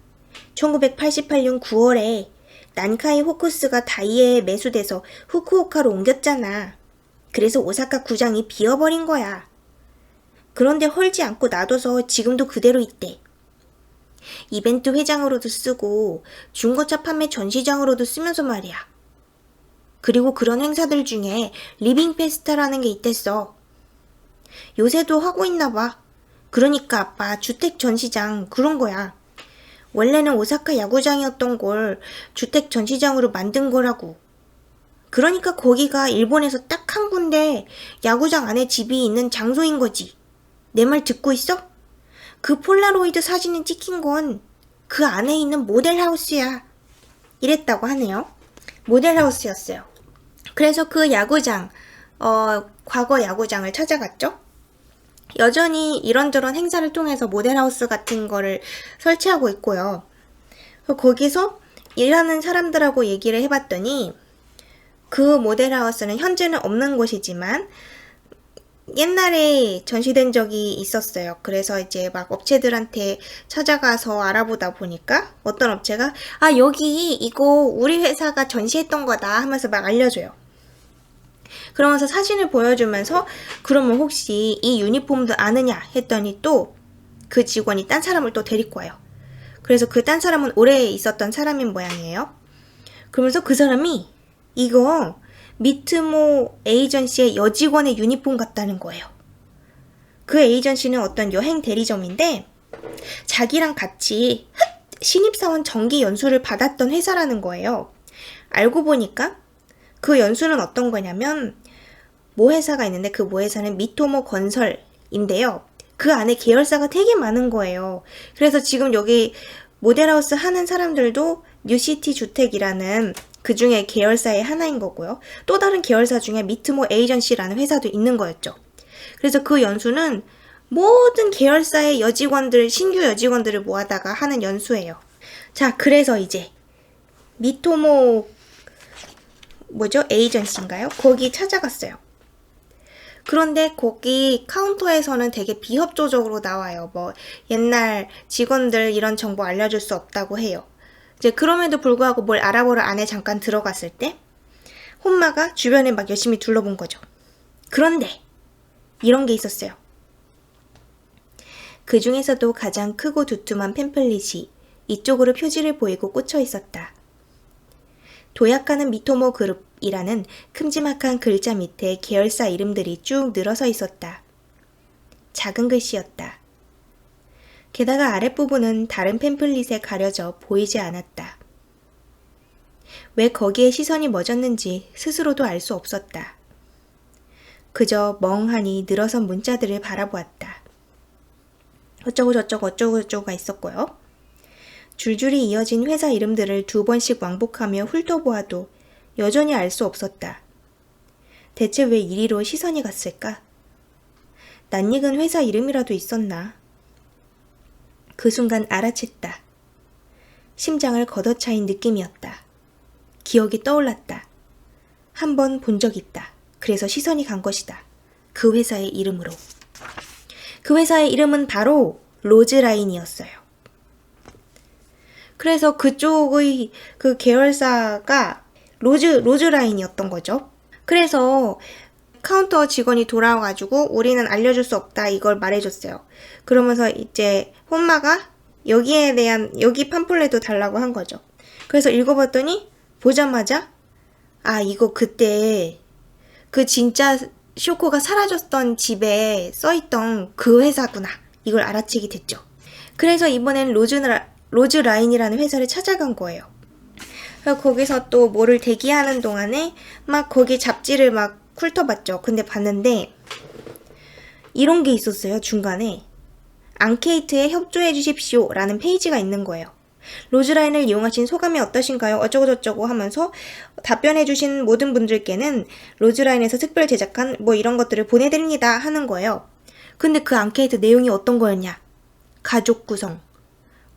1988년 9월에 난카이 호쿠스가 다이에에 매수돼서 후쿠오카로 옮겼잖아. 그래서 오사카 구장이 비어버린 거야. 그런데 헐지 않고 놔둬서 지금도 그대로 있대. 이벤트 회장으로도 쓰고 중고차 판매 전시장으로도 쓰면서 말이야. 그리고 그런 행사들 중에 리빙 페스타라는 게 있댔어. 요새도 하고 있나 봐. 그러니까 아빠 주택 전시장 그런 거야. 원래는 오사카 야구장이었던 걸 주택 전시장으로 만든 거라고. 그러니까 거기가 일본에서 딱 한 군데 야구장 안에 집이 있는 장소인 거지. 내 말 듣고 있어? 그 폴라로이드 사진이 찍힌 건 그 안에 있는 모델하우스야. 이랬다고 하네요. 모델하우스였어요. 그래서 그 야구장, 과거 야구장을 찾아갔죠. 여전히 이런저런 행사를 통해서 모델하우스 같은 거를 설치하고 있고요. 거기서 일하는 사람들하고 얘기를 해봤더니 그 모델하우스는 현재는 없는 곳이지만 옛날에 전시된 적이 있었어요. 그래서 이제 막 업체들한테 찾아가서 알아보다 보니까 어떤 업체가 여기 이거 우리 회사가 전시했던 거다 하면서 막 알려줘요. 그러면서 사진을 보여주면서 그러면 혹시 이 유니폼도 아느냐 했더니 또 그 직원이 딴 사람을 또 데리고 와요. 그래서 그 딴 사람은 오래 있었던 사람인 모양이에요. 그러면서 그 사람이 이거 미트모 에이전시의 여직원의 유니폼 같다는 거예요. 그 에이전시는 어떤 여행 대리점인데 자기랑 같이 신입사원 정기 연수를 받았던 회사라는 거예요. 알고 보니까 그 연수는 어떤 거냐면 모 회사가 있는데 그 모 회사는 미토모 건설인데요. 그 안에 계열사가 되게 많은 거예요. 그래서 지금 여기 모델하우스 하는 사람들도 뉴시티 주택이라는 그 중에 계열사의 하나인 거고요. 또 다른 계열사 중에 미트모 에이전시라는 회사도 있는 거였죠. 그래서 그 연수는 모든 계열사의 여직원들, 신규 여직원들을 모아다가 하는 연수예요. 자, 그래서 이제 미토모 에이전시인가요? 거기 찾아갔어요. 그런데 거기 카운터에서는 되게 비협조적으로 나와요. 뭐 옛날 직원들 이런 정보 알려줄 수 없다고 해요. 이제 그럼에도 불구하고 뭘 알아보러 안에 잠깐 들어갔을 때 혼마가 주변에 막 열심히 둘러본 거죠. 그런데 이런 게 있었어요. 그 중에서도 가장 크고 두툼한 팸플릿이 이쪽으로 표지를 보이고 꽂혀 있었다. 도약하는 미토모 그룹이라는 큼지막한 글자 밑에 계열사 이름들이 쭉 늘어서 있었다. 작은 글씨였다. 게다가 아랫부분은 다른 팸플릿에 가려져 보이지 않았다. 왜 거기에 시선이 멎었는지 스스로도 알 수 없었다. 그저 멍하니 늘어선 문자들을 바라보았다. 어쩌고 저쩌고 어쩌고 저쩌고가 있었고요. 줄줄이 이어진 회사 이름들을 2번씩 왕복하며 훑어보아도 여전히 알 수 없었다. 대체 왜 이리로 시선이 갔을까? 낯익은 회사 이름이라도 있었나? 그 순간 알아챘다. 심장을 걷어차인 느낌이었다. 기억이 떠올랐다. 한 번 본 적 있다. 그래서 시선이 간 것이다. 그 회사의 이름으로. 그 회사의 이름은 바로 로즈라인이었어요. 그래서 그쪽의 그 계열사가 로즈라인이었던 거죠. 그래서 카운터 직원이 돌아와가지고 우리는 알려줄 수 없다 이걸 말해줬어요. 그러면서 이제 혼마가 여기에 대한 여기 팜플렛도 달라고 한 거죠. 그래서 읽어봤더니 보자마자 이거 그때 그 진짜 쇼코가 사라졌던 집에 써있던 그 회사구나. 이걸 알아채게 됐죠. 그래서 이번엔 로즈라인이라는 회사를 찾아간 거예요. 그래서 거기서 또 뭐를 대기하는 동안에 막 거기 잡지를 막 훑어봤죠. 근데 봤는데 이런 게 있었어요. 중간에 앙케이트에 협조해 주십시오 라는 페이지가 있는 거예요. 로즈라인을 이용하신 소감이 어떠신가요? 어쩌고저쩌고 하면서 답변해 주신 모든 분들께는 로즈라인에서 특별 제작한 뭐 이런 것들을 보내드립니다 하는 거예요. 근데 그 앙케이트 내용이 어떤 거였냐? 가족 구성,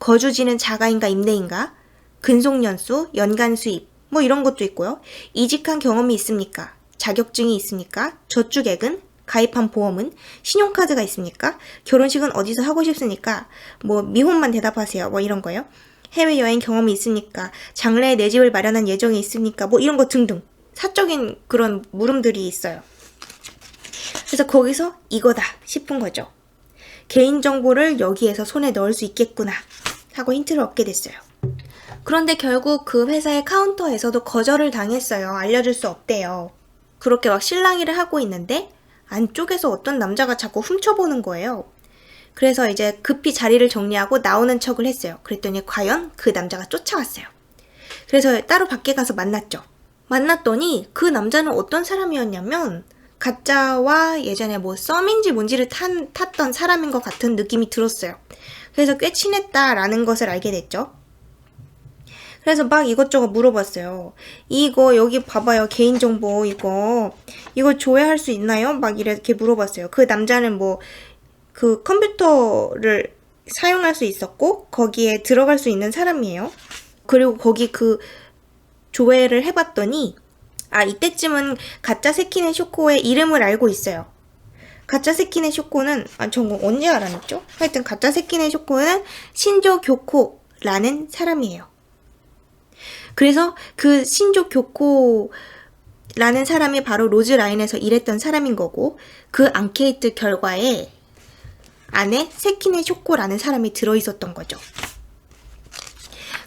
거주지는 자가인가 임대인가, 근속연수, 연간 수입 뭐 이런 것도 있고요. 이직한 경험이 있습니까? 자격증이 있습니까? 저축액은? 가입한 보험은? 신용카드가 있습니까? 결혼식은 어디서 하고 싶습니까? 뭐 미혼만 대답하세요. 뭐 이런 거요. 해외여행 경험이 있습니까? 장래에 내 집을 마련한 예정이 있습니까? 뭐 이런 거 등등 사적인 그런 물음들이 있어요. 그래서 거기서 이거다 싶은 거죠. 개인정보를 여기에서 손에 넣을 수 있겠구나 하고 힌트를 얻게 됐어요. 그런데 결국 그 회사의 카운터에서도 거절을 당했어요. 알려줄 수 없대요. 그렇게 막 실랑이를 하고 있는데 안쪽에서 어떤 남자가 자꾸 훔쳐보는 거예요. 그래서 이제 급히 자리를 정리하고 나오는 척을 했어요. 그랬더니 과연 그 남자가 쫓아왔어요. 그래서 따로 밖에 가서 만났죠. 만났더니 그 남자는 어떤 사람이었냐면 가짜와 예전에 뭐 썸인지 뭔지를 탔던 사람인 것 같은 느낌이 들었어요. 그래서 꽤 친했다라는 것을 알게 됐죠. 그래서 막 이것저것 물어봤어요. 이거 여기 봐봐요. 개인정보 이거 조회할 수 있나요? 막 이렇게 물어봤어요. 그 남자는 뭐 그 컴퓨터를 사용할 수 있었고 거기에 들어갈 수 있는 사람이에요. 그리고 거기 그 조회를 해봤더니 이때쯤은 가짜 세키네 쇼코의 이름을 알고 있어요. 가짜 세키네 쇼코는 저거 언제 알아냈죠? 하여튼 가짜 세키네 쇼코는 신조 교코라는 사람이에요. 그래서 그 신조 교코라는 사람이 바로 로즈라인에서 일했던 사람인 거고 그 앙케이트 결과에 안에 세키네 쇼코라는 사람이 들어있었던 거죠.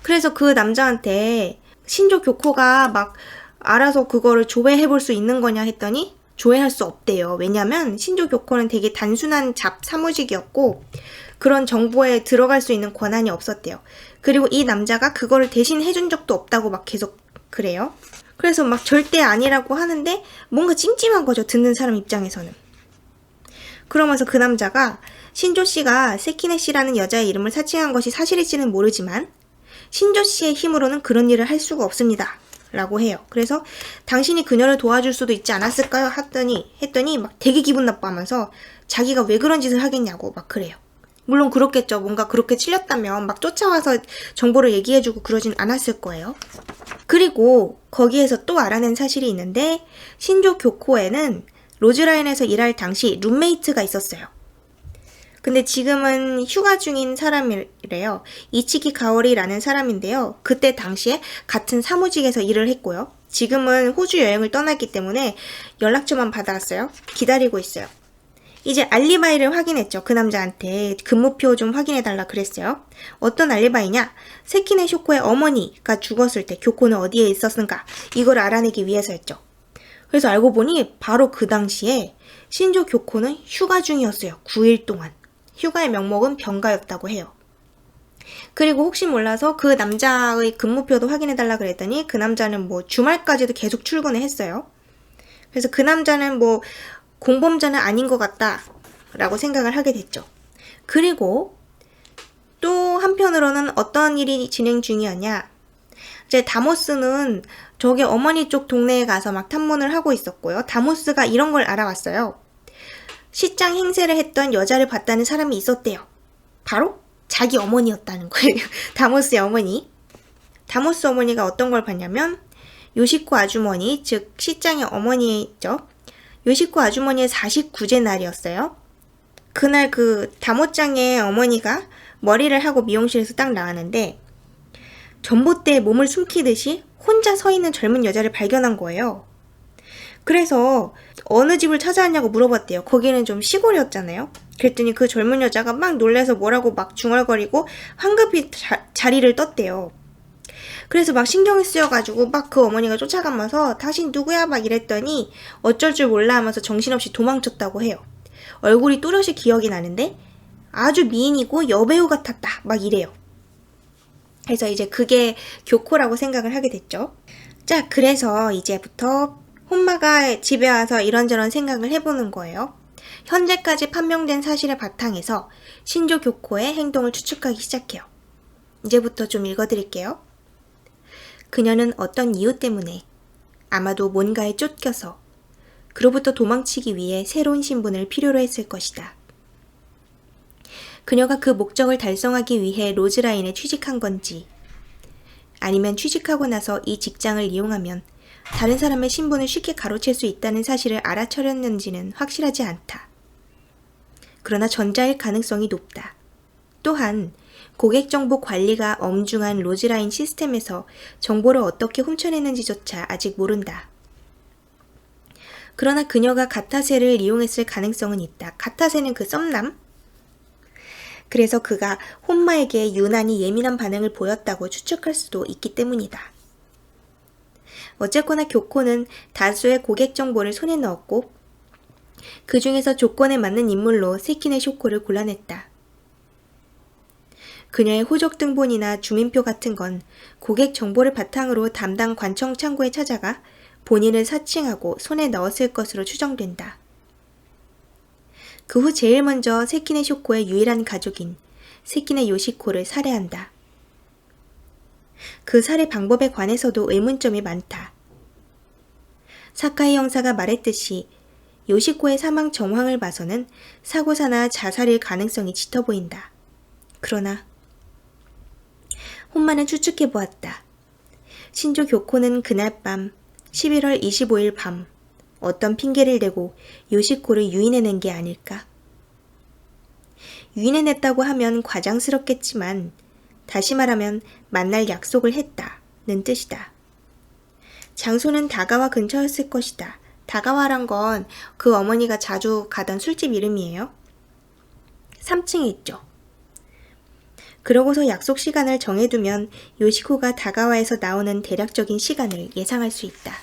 그래서 그 남자한테 신조 교코가 막 알아서 그거를 조회해볼 수 있는 거냐 했더니 조회할 수 없대요. 왜냐면 신조 교코는 되게 단순한 사무직이었고 그런 정보에 들어갈 수 있는 권한이 없었대요. 그리고 이 남자가 그거를 대신 해준 적도 없다고 막 계속 그래요. 그래서 막 절대 아니라고 하는데 뭔가 찜찜한 거죠. 듣는 사람 입장에서는. 그러면서 그 남자가 신조 씨가 세키네 씨라는 여자의 이름을 사칭한 것이 사실일지는 모르지만 신조 씨의 힘으로는 그런 일을 할 수가 없습니다. 라고 해요. 그래서 당신이 그녀를 도와줄 수도 있지 않았을까요? 했더니 막 되게 기분 나빠하면서 자기가 왜 그런 짓을 하겠냐고 막 그래요. 물론 그렇겠죠. 뭔가 그렇게 찔렸다면 막 쫓아와서 정보를 얘기해주고 그러진 않았을 거예요. 그리고 거기에서 또 알아낸 사실이 있는데 신조 교코에는 로즈라인에서 일할 당시 룸메이트가 있었어요. 근데 지금은 휴가 중인 사람이래요. 이치키 가오리라는 사람인데요. 그때 당시에 같은 사무직에서 일을 했고요. 지금은 호주 여행을 떠났기 때문에 연락처만 받아왔어요. 기다리고 있어요. 이제 알리바이를 확인했죠. 그 남자한테 근무표 좀 확인해달라 그랬어요. 어떤 알리바이냐? 세키네 쇼코의 어머니가 죽었을 때 교코는 어디에 있었는가? 이걸 알아내기 위해서였죠. 그래서 알고 보니 바로 그 당시에 신조 교코는 휴가 중이었어요. 9일 동안. 휴가의 명목은 병가였다고 해요. 그리고 혹시 몰라서 그 남자의 근무표도 확인해달라 그랬더니 그 남자는 뭐 주말까지도 계속 출근을 했어요. 그래서 그 남자는 뭐 공범자는 아닌 것 같다 라고 생각을 하게 됐죠. 그리고 또 한편으로는 어떤 일이 진행 중이었냐. 이제 다모스는 저기 어머니 쪽 동네에 가서 막 탐문을 하고 있었고요. 다모스가 이런 걸 알아왔어요. 시장 행세를 했던 여자를 봤다는 사람이 있었대요. 바로 자기 어머니였다는 거예요. 다모스의 어머니. 다모스 어머니가 어떤 걸 봤냐면 요시코 아주머니, 즉 시장의 어머니죠. 요시코 아주머니의 49제 날이었어요. 그날 그 다모짱의 어머니가 머리를 하고 미용실에서 딱 나왔는데 전봇대에 몸을 숨기듯이 혼자 서 있는 젊은 여자를 발견한 거예요. 그래서 어느 집을 찾아왔냐고 물어봤대요. 거기는 좀 시골이었잖아요. 그랬더니 그 젊은 여자가 막 놀라서 뭐라고 막 중얼거리고 황급히 자리를 떴대요. 그래서 막 신경이 쓰여가지고 막 그 어머니가 쫓아가면서 당신 누구야? 막 이랬더니 어쩔 줄 몰라 하면서 정신없이 도망쳤다고 해요. 얼굴이 또렷이 기억이 나는데 아주 미인이고 여배우 같았다. 막 이래요. 그래서 이제 그게 교코라고 생각을 하게 됐죠. 자, 그래서 이제부터 혼마가 집에 와서 이런저런 생각을 해보는 거예요. 현재까지 판명된 사실의 바탕에서 신조 교코의 행동을 추측하기 시작해요. 이제부터 좀 읽어드릴게요. 그녀는 어떤 이유 때문에 아마도 뭔가에 쫓겨서 그로부터 도망치기 위해 새로운 신분을 필요로 했을 것이다. 그녀가 그 목적을 달성하기 위해 로즈라인에 취직한 건지 아니면 취직하고 나서 이 직장을 이용하면 다른 사람의 신분을 쉽게 가로챌 수 있다는 사실을 알아차렸는지는 확실하지 않다. 그러나 전자일 가능성이 높다. 또한 고객정보 관리가 엄중한 로즈라인 시스템에서 정보를 어떻게 훔쳐냈는지조차 아직 모른다. 그러나 그녀가 가타세를 이용했을 가능성은 있다. 가타세는 그 썸남? 그래서 그가 혼마에게 유난히 예민한 반응을 보였다고 추측할 수도 있기 때문이다. 어쨌거나 교코는 다수의 고객 정보를 손에 넣었고 그 중에서 조건에 맞는 인물로 세키네 쇼코를 골라냈다. 그녀의 호적 등본이나 주민표 같은 건 고객 정보를 바탕으로 담당 관청 창구에 찾아가 본인을 사칭하고 손에 넣었을 것으로 추정된다. 그 후 제일 먼저 세키네 쇼코의 유일한 가족인 세키네 요시코를 살해한다. 그 살해 방법에 관해서도 의문점이 많다. 사카이 형사가 말했듯이 요시코의 사망 정황을 봐서는 사고사나 자살일 가능성이 짙어 보인다. 그러나 혼마는 추측해보았다. 신조 교코는 그날 밤 11월 25일 밤 어떤 핑계를 대고 요시코를 유인해낸 게 아닐까? 유인해냈다고 하면 과장스럽겠지만 다시 말하면 만날 약속을 했다는 뜻이다. 장소는 다가와 근처였을 것이다. 다가와란 건 그 어머니가 자주 가던 술집 이름이에요. 3층에 있죠. 그러고서 약속 시간을 정해두면 요시코가 다가와에서 나오는 대략적인 시간을 예상할 수 있다.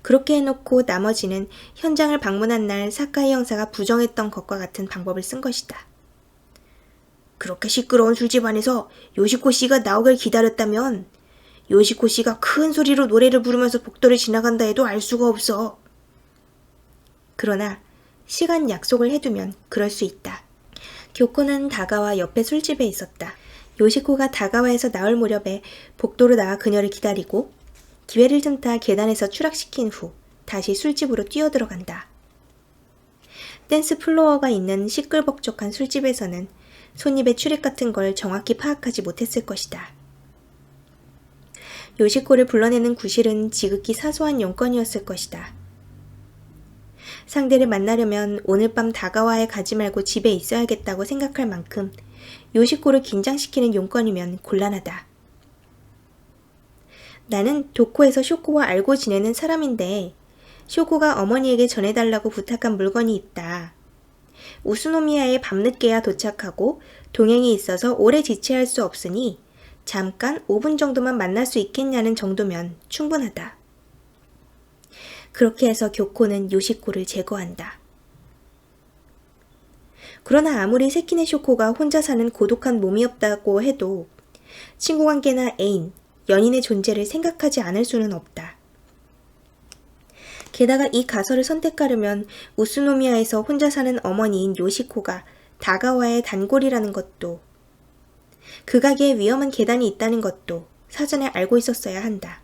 그렇게 해놓고 나머지는 현장을 방문한 날 사카이 형사가 부정했던 것과 같은 방법을 쓴 것이다. 그렇게 시끄러운 술집 안에서 요시코 씨가 나오길 기다렸다면 요시코 씨가 큰 소리로 노래를 부르면서 복도를 지나간다 해도 알 수가 없어. 그러나 시간 약속을 해두면 그럴 수 있다. 교코는 다가와 옆에 술집에 있었다. 요시코가 다가와에서 나올 무렵에 복도로 나와 그녀를 기다리고 기회를 틈타 계단에서 추락시킨 후 다시 술집으로 뛰어들어간다. 댄스 플로어가 있는 시끌벅적한 술집에서는 손님의 출입 같은 걸 정확히 파악하지 못했을 것이다. 요시코를 불러내는 구실은 지극히 사소한 용건이었을 것이다. 상대를 만나려면 오늘 밤 다가와에 가지 말고 집에 있어야겠다고 생각할 만큼 요시코를 긴장시키는 용건이면 곤란하다. 나는 도코에서 쇼코와 알고 지내는 사람인데 쇼코가 어머니에게 전해달라고 부탁한 물건이 있다. 우스노미야에 밤늦게야 도착하고 동행이 있어서 오래 지체할 수 없으니 잠깐 5분 정도만 만날 수 있겠냐는 정도면 충분하다. 그렇게 해서 교코는 요시코를 제거한다. 그러나 아무리 세키네 쇼코가 혼자 사는 고독한 몸이었다고 해도 친구관계나 애인, 연인의 존재를 생각하지 않을 수는 없다. 게다가 이 가설을 선택하려면 우스노미야에서 혼자 사는 어머니인 요시코가 다가와의 단골이라는 것도, 그 가게에 위험한 계단이 있다는 것도 사전에 알고 있었어야 한다.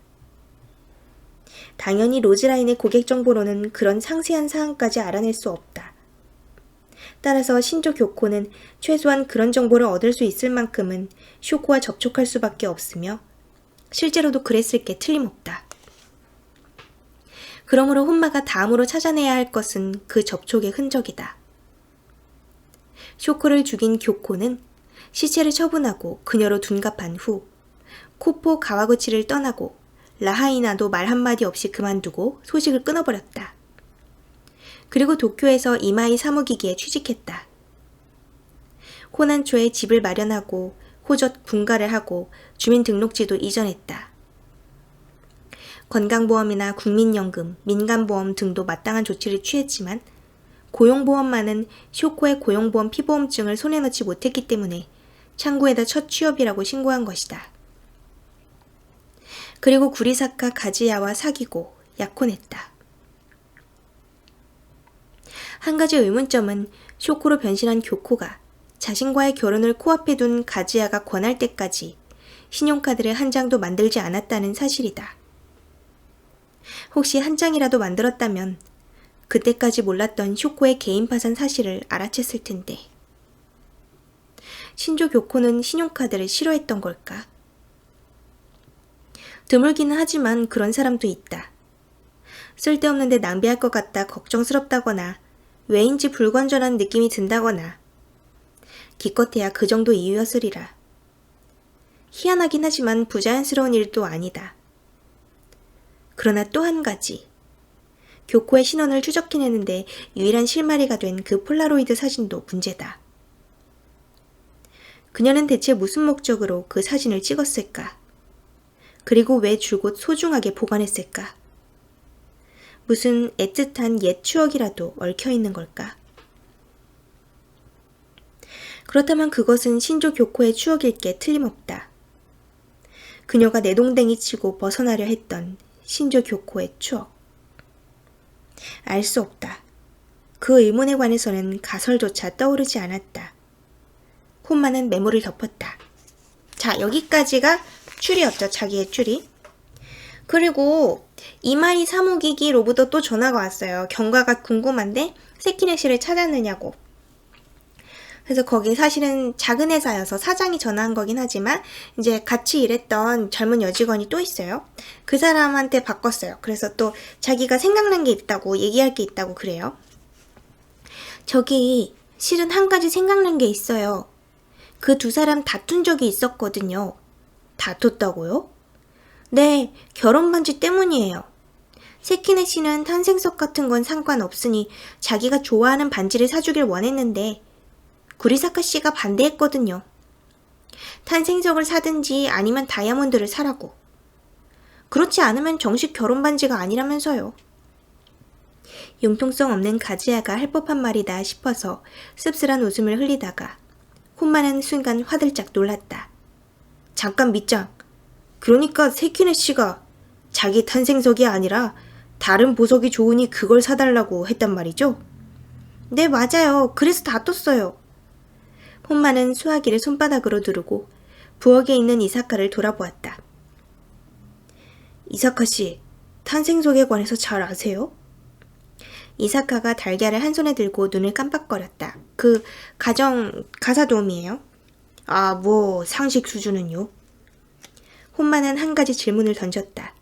당연히 로즈라인의 고객 정보로는 그런 상세한 사항까지 알아낼 수 없다. 따라서 신조 교코는 최소한 그런 정보를 얻을 수 있을 만큼은 쇼코와 접촉할 수밖에 없으며 실제로도 그랬을 게 틀림없다. 그러므로 혼마가 다음으로 찾아내야 할 것은 그 접촉의 흔적이다. 쇼코를 죽인 교코는 시체를 처분하고 그녀로 둔갑한 후 코포 가와구치를 떠나고 라하이나도 말 한마디 없이 그만두고 소식을 끊어버렸다. 그리고 도쿄에서 이마이 사무기기에 취직했다. 호난초에 집을 마련하고 호젓 분가를 하고 주민등록지도 이전했다. 건강보험이나 국민연금, 민간보험 등도 마땅한 조치를 취했지만 고용보험만은 쇼코의 고용보험 피보험증을 손에 넣지 못했기 때문에 창구에다 첫 취업이라고 신고한 것이다. 그리고 구리사카 가지야와 사귀고 약혼했다. 한 가지 의문점은 쇼코로 변신한 교코가 자신과의 결혼을 코앞에 둔 가지야가 권할 때까지 신용카드를 한 장도 만들지 않았다는 사실이다. 혹시 한 장이라도 만들었다면 그때까지 몰랐던 쇼코의 개인 파산 사실을 알아챘을 텐데. 신조 교코는 신용카드를 싫어했던 걸까? 드물기는 하지만 그런 사람도 있다. 쓸데없는데 낭비할 것 같다 걱정스럽다거나 왜인지 불건전한 느낌이 든다거나 기껏해야 그 정도 이유였으리라. 희한하긴 하지만 부자연스러운 일도 아니다. 그러나 또 한 가지. 교코의 신원을 추적해내는데 유일한 실마리가 된 그 폴라로이드 사진도 문제다. 그녀는 대체 무슨 목적으로 그 사진을 찍었을까? 그리고 왜 줄곧 소중하게 보관했을까? 무슨 애틋한 옛 추억이라도 얽혀있는 걸까? 그렇다면 그것은 신조 교코의 추억일 게 틀림없다. 그녀가 내동댕이 치고 벗어나려 했던 신조 교코의 추억. 알 수 없다. 그 의문에 관해서는 가설조차 떠오르지 않았다. 혼마는 메모를 덮었다. 자, 여기까지가 추리였죠. 자기의 추리. 그리고 이마이 사무기기로부터 또 전화가 왔어요. 경과가 궁금한데 세키네 씨를 찾았느냐고. 그래서 거기 사실은 작은 회사여서 사장이 전화한 거긴 하지만 이제 같이 일했던 젊은 여직원이 또 있어요. 그 사람한테 바꿨어요. 그래서 또 자기가 생각난 게 있다고, 얘기할 게 있다고 그래요. 저기 실은 한 가지 생각난 게 있어요. 그 두 사람 다툰 적이 있었거든요. 다퉜다고요? 네, 결혼 반지 때문이에요. 세키네 씨는 탄생석 같은 건 상관없으니 자기가 좋아하는 반지를 사주길 원했는데 구리사카 씨가 반대했거든요. 탄생석을 사든지 아니면 다이아몬드를 사라고. 그렇지 않으면 정식 결혼 반지가 아니라면서요. 융통성 없는 가지야가 할 법한 말이다 싶어서 씁쓸한 웃음을 흘리다가 혼마는 순간 화들짝 놀랐다. 잠깐 밑장. 그러니까 세키네 씨가 자기 탄생석이 아니라 다른 보석이 좋으니 그걸 사달라고 했단 말이죠? 네, 맞아요. 그래서 다퉜어요. 혼마는 수화기를 손바닥으로 누르고 부엌에 있는 이사카를 돌아보았다. 이사카 씨, 탄생석에 관해서 잘 아세요? 이사카가 달걀을 한 손에 들고 눈을 깜빡거렸다. 그 가사 도움이에요? 아, 뭐 상식 수준은요? 혼마는 한 가지 질문을 던졌다.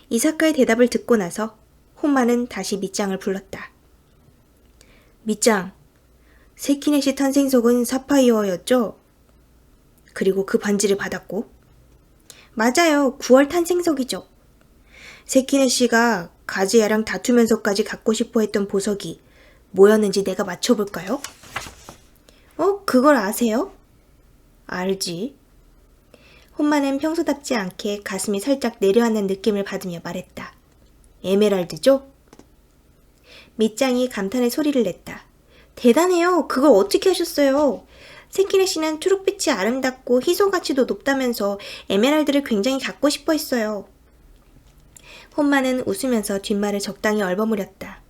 이사카의 대답을 듣고 나서 혼마는 다시 밑장을 불렀다. 밑장, 세키네 씨 탄생석은 사파이어였죠? 그리고 그 반지를 받았고? 맞아요. 9월 탄생석이죠. 세키네 씨가 가지야랑 다투면서까지 갖고 싶어 했던 보석이 뭐였는지 내가 맞춰볼까요? 그걸 아세요? 알지. 혼마는 평소답지 않게 가슴이 살짝 내려앉는 느낌을 받으며 말했다. 에메랄드죠? 밑장이 감탄의 소리를 냈다. 대단해요. 그걸 어떻게 하셨어요? 세키네 씨는 초록빛이 아름답고 희소 가치도 높다면서 에메랄드를 굉장히 갖고 싶어 했어요. 혼마는 웃으면서 뒷말을 적당히 얼버무렸다.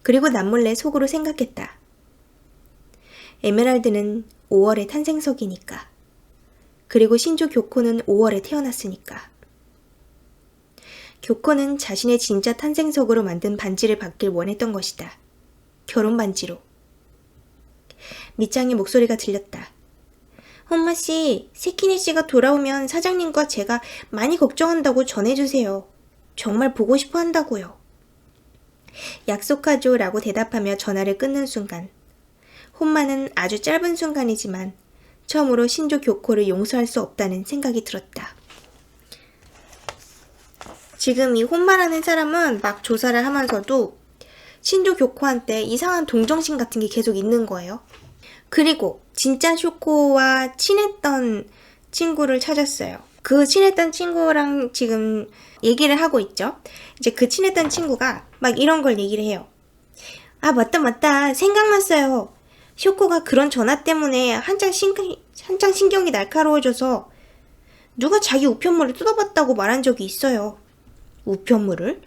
그리고 남몰래 속으로 생각했다. 에메랄드는 5월의 탄생석이니까. 그리고 신조 교코는 5월에 태어났으니까. 교코는 자신의 진짜 탄생석으로 만든 반지를 받길 원했던 것이다. 결혼 반지로. 밑장의 목소리가 들렸다. 혼마씨, 세키네 씨가 돌아오면 사장님과 제가 많이 걱정한다고 전해주세요. 정말 보고 싶어 한다고요. 약속하죠 라고 대답하며 전화를 끊는 순간 혼마는 아주 짧은 순간이지만 처음으로 신조 교코를 용서할 수 없다는 생각이 들었다. 지금 이 혼마라는 사람은 막 조사를 하면서도 신조 교코한테 이상한 동정심 같은 게 계속 있는 거예요. 그리고 진짜 쇼코와 친했던 친구를 찾았어요. 그 친했던 친구랑 지금 얘기를 하고 있죠. 이제 그 친했던 친구가 막 이런 걸 얘기를 해요. 아, 맞다. 생각났어요. 쇼코가 그런 전화 때문에 한창 신경이 날카로워져서 누가 자기 우편물을 뜯어봤다고 말한 적이 있어요. 우편물을?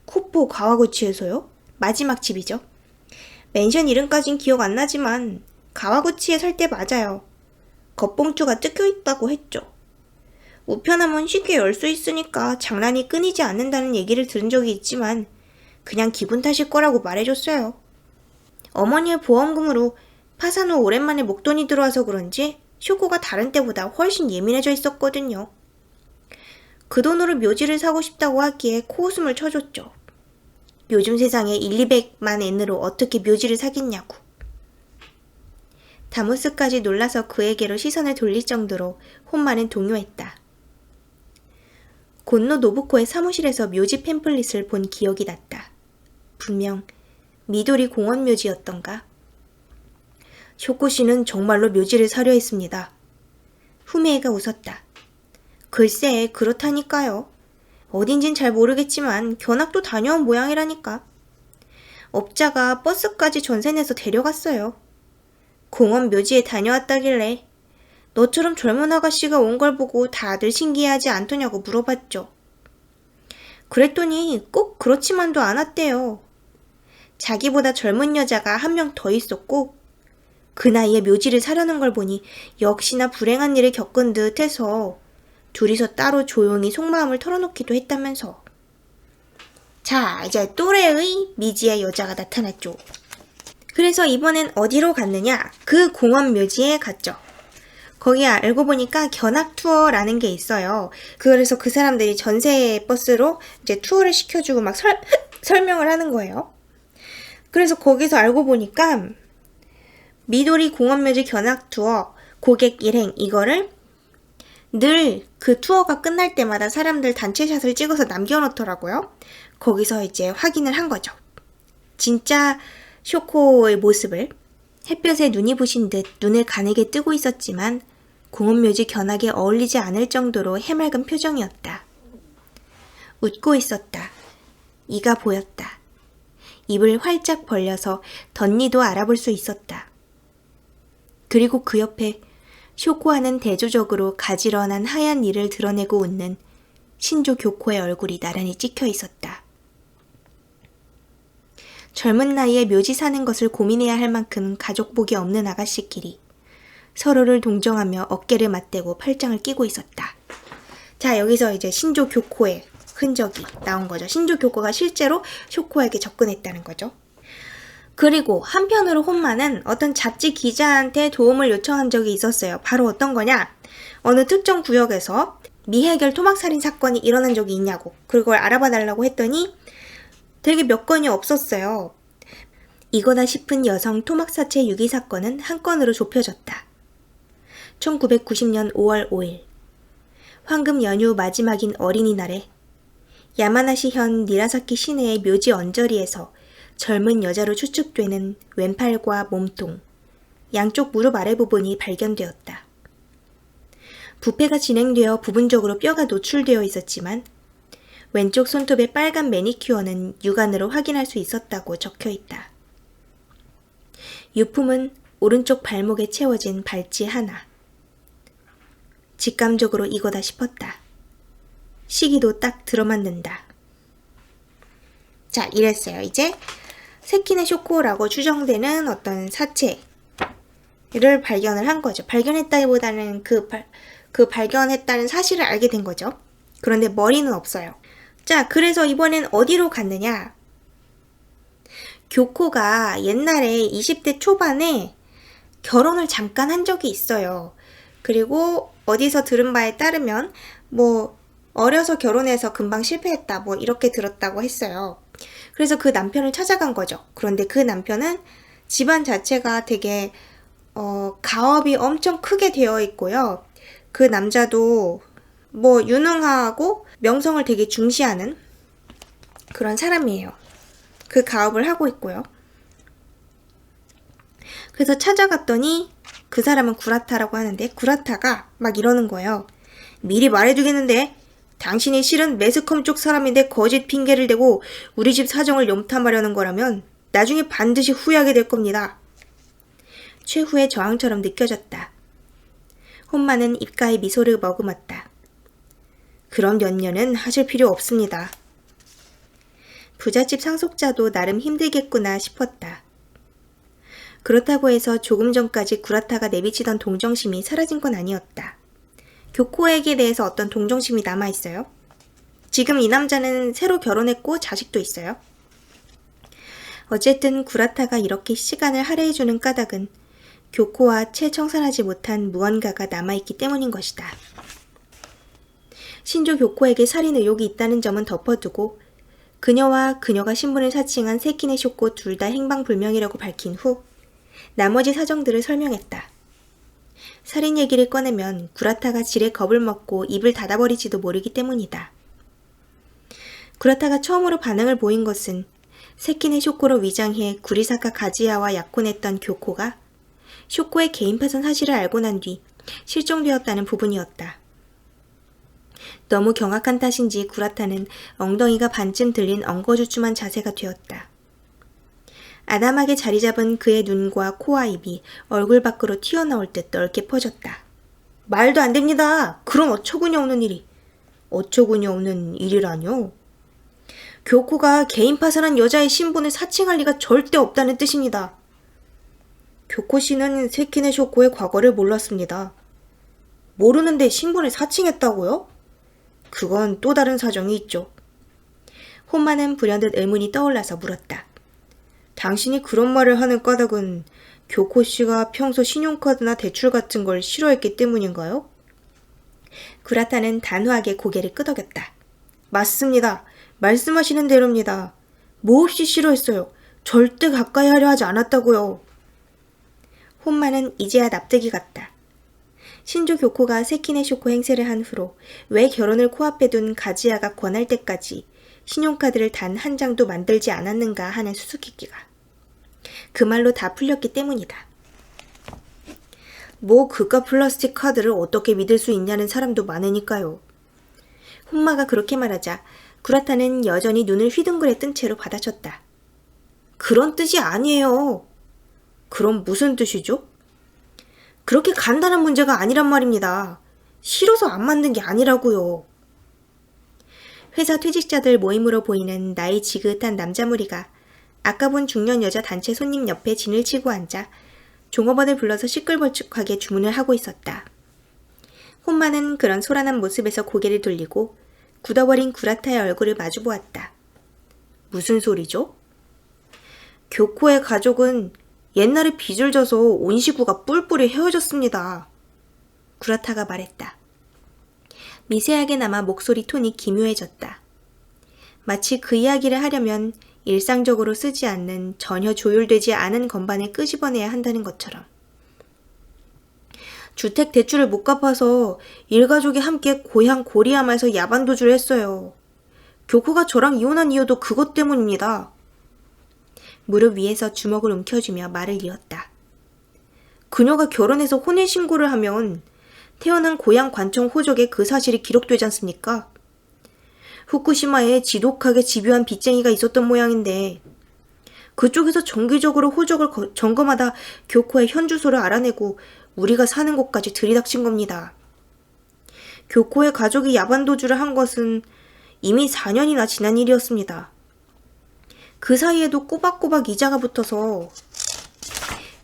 쿠포 가와구치에서요? 마지막 집이죠. 멘션 이름까진 기억 안 나지만 가와구치에 살 때 맞아요. 겉봉투가 뜯겨있다고 했죠. 우편함은 쉽게 열 수 있으니까 장난이 끊이지 않는다는 얘기를 들은 적이 있지만 그냥 기분 탓일 거라고 말해줬어요. 어머니의 보험금으로 파산 후 오랜만에 목돈이 들어와서 그런지 쇼코가 다른 때보다 훨씬 예민해져 있었거든요. 그 돈으로 묘지를 사고 싶다고 하기에 코웃음을 쳐줬죠. 요즘 세상에 200만 엔으로 어떻게 묘지를 사겠냐고. 다무스까지 놀라서 그에게로 시선을 돌릴 정도로 혼마는 동요했다. 곤노 노부코의 사무실에서 묘지 팸플릿을 본 기억이 났다. 분명 미도리 공원 묘지였던가. 쇼코 씨는 정말로 묘지를 사려 했습니다. 후메이가 웃었다. 글쎄, 그렇다니까요. 어딘진 잘 모르겠지만 견학도 다녀온 모양이라니까. 업자가 버스까지 전세내서 데려갔어요. 공원 묘지에 다녀왔다길래 너처럼 젊은 아가씨가 온 걸 보고 다들 신기해하지 않더냐고 물어봤죠. 그랬더니 꼭 그렇지만도 않았대요. 자기보다 젊은 여자가 한 명 더 있었고 그 나이에 묘지를 사려는 걸 보니 역시나 불행한 일을 겪은 듯 해서 둘이서 따로 조용히 속마음을 털어놓기도 했다면서. 자, 이제 또래의 미지의 여자가 나타났죠. 그래서 이번엔 어디로 갔느냐? 그 공원 묘지에 갔죠. 거기 알고 보니까 견학 투어라는 게 있어요. 그래서 그 사람들이 전세 버스로 이제 투어를 시켜주고 막 설명을 하는 거예요. 그래서 거기서 알고 보니까 미도리 공원묘지 견학 투어 고객 일행 이거를 늘 그 투어가 끝날 때마다 사람들 단체샷을 찍어서 남겨놓더라고요. 거기서 이제 확인을 한 거죠. 진짜 쇼코의 모습을. 햇볕에 눈이 부신 듯 눈을 가늘게 뜨고 있었지만 공원묘지 견학에 어울리지 않을 정도로 해맑은 표정이었다. 웃고 있었다. 이가 보였다. 입을 활짝 벌려서 덧니도 알아볼 수 있었다. 그리고 그 옆에 쇼코와는 대조적으로 가지런한 하얀 이를 드러내고 웃는 신조 교코의 얼굴이 나란히 찍혀 있었다. 젊은 나이에 묘지 사는 것을 고민해야 할 만큼 가족복이 없는 아가씨끼리 서로를 동정하며 어깨를 맞대고 팔짱을 끼고 있었다. 자, 여기서 이제 신조 교코의 흔적이 나온 거죠. 신조 교코가 실제로 쇼코에게 접근했다는 거죠. 그리고 한편으로 혼마는 어떤 잡지 기자한테 도움을 요청한 적이 있었어요. 바로 어떤 거냐? 어느 특정 구역에서 미해결 토막살인 사건이 일어난 적이 있냐고 그걸 알아봐 달라고 했더니 되게 몇 건이 없었어요. 이거다 싶은 여성 토막사체 유기 사건은 한 건으로 좁혀졌다. 1990년 5월 5일 황금 연휴 마지막인 어린이날에 야마나시현 니라사키 시내의 묘지 언저리에서 젊은 여자로 추측되는 왼팔과 몸통, 양쪽 무릎 아래 부분이 발견되었다. 부패가 진행되어 부분적으로 뼈가 노출되어 있었지만 왼쪽 손톱의 빨간 매니큐어는 육안으로 확인할 수 있었다고 적혀있다. 유품은 오른쪽 발목에 채워진 발찌 하나. 직감적으로 이거다 싶었다. 시기도 딱 들어맞는다. 자, 이랬어요. 이제 세키네 쇼코라고 추정되는 어떤 사체를 발견을 한 거죠. 발견했다기보다는 그 발견했다는 사실을 알게 된 거죠. 그런데 머리는 없어요. 자, 그래서 이번엔 어디로 갔느냐? 교코가 옛날에 20대 초반에 결혼을 잠깐 한 적이 있어요. 그리고 어디서 들은 바에 따르면 어려서 결혼해서 금방 실패했다 이렇게 들었다고 했어요. 그래서 그 남편을 찾아간 거죠. 그런데 그 남편은 집안 자체가 되게 가업이 엄청 크게 되어 있고요. 그 남자도 유능하고 명성을 되게 중시하는 그런 사람이에요. 그 가업을 하고 있고요. 그래서 찾아갔더니 그 사람은 구라타라고 하는데 구라타가 막 이러는 거예요. 미리 말해두겠는데 당신이 실은 매스컴 쪽 사람인데 거짓 핑계를 대고 우리 집 사정을 염탐하려는 거라면 나중에 반드시 후회하게 될 겁니다. 최후의 저항처럼 느껴졌다. 혼마는 입가에 미소를 머금었다. 그런 연연은 하실 필요 없습니다. 부잣집 상속자도 나름 힘들겠구나 싶었다. 그렇다고 해서 조금 전까지 구라타가 내비치던 동정심이 사라진 건 아니었다. 교코에게 대해서 어떤 동정심이 남아있어요. 지금 이 남자는 새로 결혼했고 자식도 있어요. 어쨌든 구라타가 이렇게 시간을 할애해주는 까닭은 교코와 채 청산하지 못한 무언가가 남아있기 때문인 것이다. 신조 교코에게 살인 의혹이 있다는 점은 덮어두고 그녀와 그녀가 신분을 사칭한 세키네 쇼코 둘 다 행방불명이라고 밝힌 후 나머지 사정들을 설명했다. 살인 얘기를 꺼내면 구라타가 지레 겁을 먹고 입을 닫아버릴지도 모르기 때문이다. 구라타가 처음으로 반응을 보인 것은 세키네 쇼코로 위장해 구리사카 가지야와 약혼했던 교코가 쇼코의 개인 파산 사실을 알고 난 뒤 실종되었다는 부분이었다. 너무 경악한 탓인지 구라타는 엉덩이가 반쯤 들린 엉거주춤한 자세가 되었다. 아담하게 자리 잡은 그의 눈과 코와 입이 얼굴 밖으로 튀어나올 듯 넓게 퍼졌다. 말도 안 됩니다. 그런 어처구니 없는 일이. 어처구니 없는 일이라뇨? 교코가 개인 파산한 여자의 신분을 사칭할 리가 절대 없다는 뜻입니다. 교코 씨는 세키네 쇼코의 과거를 몰랐습니다. 모르는데 신분을 사칭했다고요? 그건 또 다른 사정이 있죠. 혼마는 불현듯 의문이 떠올라서 물었다. 당신이 그런 말을 하는 까닭은 교코 씨가 평소 신용카드나 대출 같은 걸 싫어했기 때문인가요? 구라타는 단호하게 고개를 끄덕였다. 맞습니다. 말씀하시는 대로입니다. 몹시 싫어했어요. 절대 가까이 하려 하지 않았다고요. 혼마는 이제야 납득이 갔다. 신조 교코가 세키네 쇼코 행세를 한 후로 왜 결혼을 코앞에 둔 가지야가 권할 때까지 신용카드를 단 한 장도 만들지 않았는가 하는 수수께끼가 그 말로 다 풀렸기 때문이다. 그깟 플라스틱 카드를 어떻게 믿을 수 있냐는 사람도 많으니까요. 혼마가 그렇게 말하자 구라타는 여전히 눈을 휘둥그레 뜬 채로 받아쳤다. 그런 뜻이 아니에요. 그럼 무슨 뜻이죠? 그렇게 간단한 문제가 아니란 말입니다. 싫어서 안 만든 게 아니라고요. 회사 퇴직자들 모임으로 보이는 나이 지긋한 남자 무리가 아까 본 중년 여자 단체 손님 옆에 진을 치고 앉아 종업원을 불러서 시끌벅적하게 주문을 하고 있었다. 혼마는 그런 소란한 모습에서 고개를 돌리고 굳어버린 구라타의 얼굴을 마주보았다. 무슨 소리죠? 교코의 가족은 옛날에 빚을 져서 온 식구가 뿔뿔이 헤어졌습니다. 구라타가 말했다. 미세하게 남아 목소리 톤이 기묘해졌다. 마치 그 이야기를 하려면 일상적으로 쓰지 않는 전혀 조율되지 않은 건반을 끄집어내야 한다는 것처럼. 주택 대출을 못 갚아서 일가족이 함께 고향 고리야마에서 야반도주를 했어요. 교코가 저랑 이혼한 이유도 그것 때문입니다. 무릎 위에서 주먹을 움켜쥐며 말을 이었다. 그녀가 결혼해서 혼인신고를 하면 태어난 고향 관청 호적에 그 사실이 기록되지 않습니까? 후쿠시마에 지독하게 집요한 빚쟁이가 있었던 모양인데 그쪽에서 정기적으로 호적을 점검하다 교코의 현 주소를 알아내고 우리가 사는 곳까지 들이닥친 겁니다. 교코의 가족이 야반 도주를 한 것은 이미 4년이나 지난 일이었습니다. 그 사이에도 꼬박꼬박 이자가 붙어서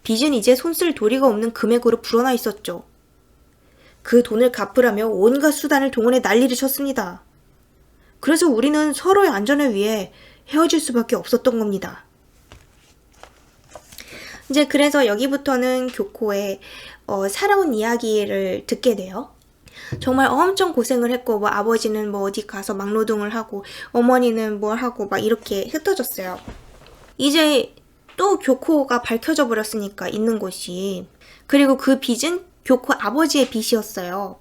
빚은 이제 손쓸 도리가 없는 금액으로 불어나 있었죠. 그 돈을 갚으라며 온갖 수단을 동원해 난리를 쳤습니다. 그래서 우리는 서로의 안전을 위해 헤어질 수밖에 없었던 겁니다. 이제 그래서 여기부터는 교코의 살아온 이야기를 듣게 돼요. 정말 엄청 고생을 했고, 뭐 아버지는 뭐 어디 가서 막노동을 하고, 어머니는 뭘 하고 막 이렇게 흩어졌어요. 이제 또 교코가 밝혀져 버렸으니까 있는 곳이. 그리고 그 빚은 교코 아버지의 빚이었어요.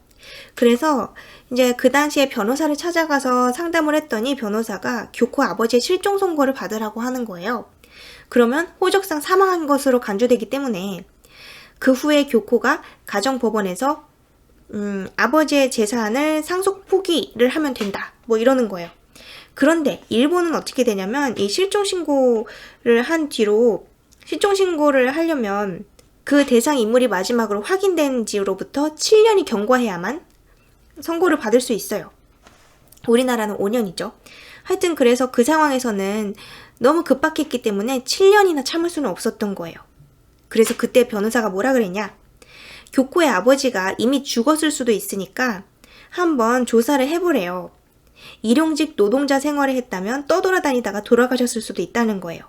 그래서 이제 그 당시에 변호사를 찾아가서 상담을 했더니 변호사가 교코 아버지의 실종 선고를 받으라고 하는 거예요. 그러면 호적상 사망한 것으로 간주되기 때문에 그 후에 교코가 가정법원에서 아버지의 재산을 상속 포기를 하면 된다. 뭐 이러는 거예요. 그런데 일본은 어떻게 되냐면 이 실종신고를 한 뒤로 실종신고를 하려면 그 대상 인물이 마지막으로 확인된 지로부터 7년이 경과해야만 선고를 받을 수 있어요. 우리나라는 5년이죠. 하여튼 그래서 그 상황에서는 너무 급박했기 때문에 7년이나 참을 수는 없었던 거예요. 그래서 그때 변호사가 뭐라 그랬냐? 교코의 아버지가 이미 죽었을 수도 있으니까 한번 조사를 해보래요. 일용직 노동자 생활을 했다면 떠돌아다니다가 돌아가셨을 수도 있다는 거예요.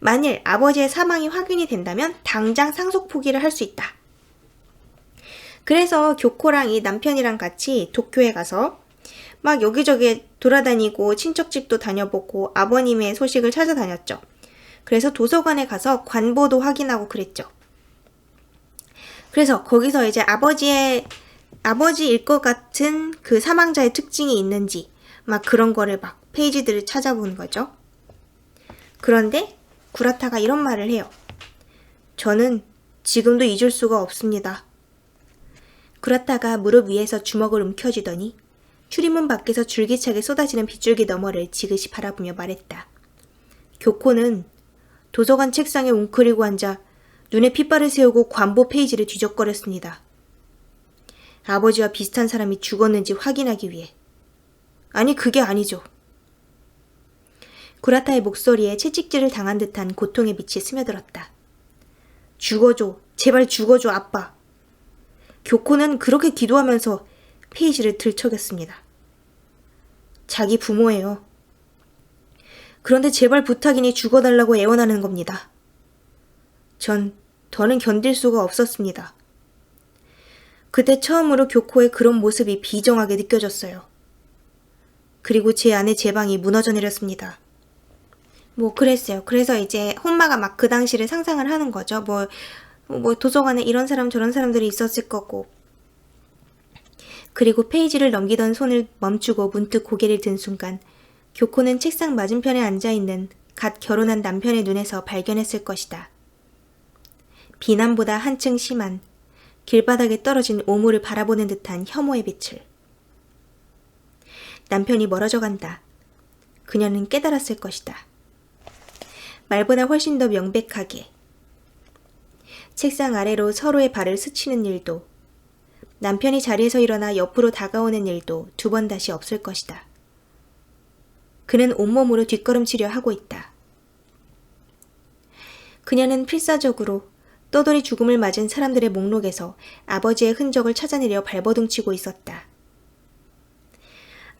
만일 아버지의 사망이 확인이 된다면 당장 상속 포기를 할 수 있다. 그래서 교코랑 이 남편이랑 같이 도쿄에 가서 막 여기저기 돌아다니고 친척집도 다녀보고 아버님의 소식을 찾아다녔죠. 그래서 도서관에 가서 관보도 확인하고 그랬죠. 그래서 거기서 이제 아버지일 것 같은 그 사망자의 특징이 있는지 막 그런 거를 막 페이지들을 찾아보는 거죠. 그런데 구라타가 이런 말을 해요. 저는 지금도 잊을 수가 없습니다. 구라타가 무릎 위에서 주먹을 움켜쥐더니 출입문 밖에서 줄기차게 쏟아지는 빗줄기 너머를 지그시 바라보며 말했다. 교코는 도서관 책상에 웅크리고 앉아 눈에 핏발을 세우고 관보 페이지를 뒤적거렸습니다. 아버지와 비슷한 사람이 죽었는지 확인하기 위해. 아니, 그게 아니죠. 구라타의 목소리에 채찍질을 당한 듯한 고통의 빛이 스며들었다. 죽어줘. 제발 죽어줘, 아빠. 교코는 그렇게 기도하면서 페이지를 들춰겼습니다. 자기 부모예요. 그런데 제발 부탁이니 죽어달라고 애원하는 겁니다. 전 더는 견딜 수가 없었습니다. 그때 처음으로 교코의 그런 모습이 비정하게 느껴졌어요. 그리고 제 안에 제 방이 무너져 내렸습니다. 뭐 그랬어요. 그래서 이제 혼마가 막 그 당시를 상상을 하는 거죠. 뭐 도서관에 이런 사람 저런 사람들이 있었을 거고. 그리고 페이지를 넘기던 손을 멈추고 문득 고개를 든 순간 교코는 책상 맞은편에 앉아있는 갓 결혼한 남편의 눈에서 발견했을 것이다. 비난보다 한층 심한 길바닥에 떨어진 오물을 바라보는 듯한 혐오의 빛을. 남편이 멀어져 간다. 그녀는 깨달았을 것이다. 말보다 훨씬 더 명백하게. 책상 아래로 서로의 발을 스치는 일도, 남편이 자리에서 일어나 옆으로 다가오는 일도 2번 다시 없을 것이다. 그는 온몸으로 뒷걸음치려 하고 있다. 그녀는 필사적으로 떠돌이 죽음을 맞은 사람들의 목록에서 아버지의 흔적을 찾아내려 발버둥치고 있었다.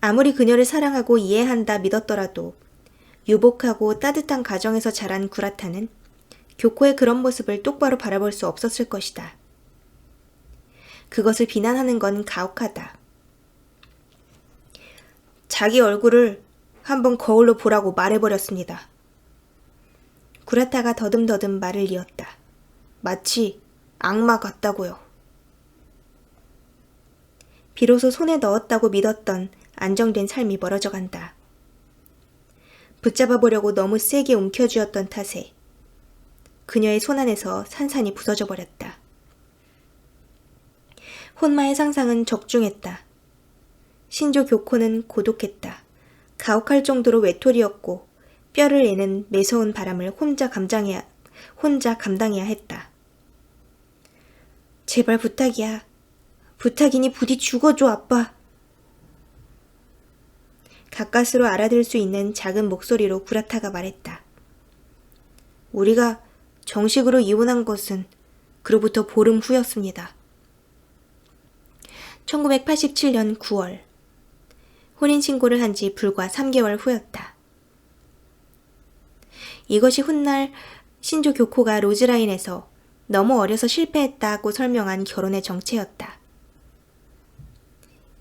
아무리 그녀를 사랑하고 이해한다 믿었더라도 유복하고 따뜻한 가정에서 자란 구라타는 교코의 그런 모습을 똑바로 바라볼 수 없었을 것이다. 그것을 비난하는 건 가혹하다. 자기 얼굴을 한번 거울로 보라고 말해버렸습니다. 구라타가 더듬더듬 말을 이었다. 마치 악마 같다고요. 비로소 손에 넣었다고 믿었던 안정된 삶이 멀어져 간다. 붙잡아보려고 너무 세게 움켜쥐었던 탓에 그녀의 손 안에서 산산이 부서져 버렸다. 혼마의 상상은 적중했다. 신조 교코는 고독했다. 가혹할 정도로 외톨이였고 뼈를 내는 매서운 바람을 혼자 감당해야 했다. 제발 부탁이야. 부탁이니 부디 죽어줘, 아빠. 가까스로 알아들을 수 있는 작은 목소리로 구라타가 말했다. 우리가 정식으로 이혼한 것은 그로부터 보름 후였습니다. 1987년 9월, 혼인신고를 한 지 불과 3개월 후였다. 이것이 훗날 신조 교코가 로즈라인에서 너무 어려서 실패했다고 설명한 결혼의 정체였다.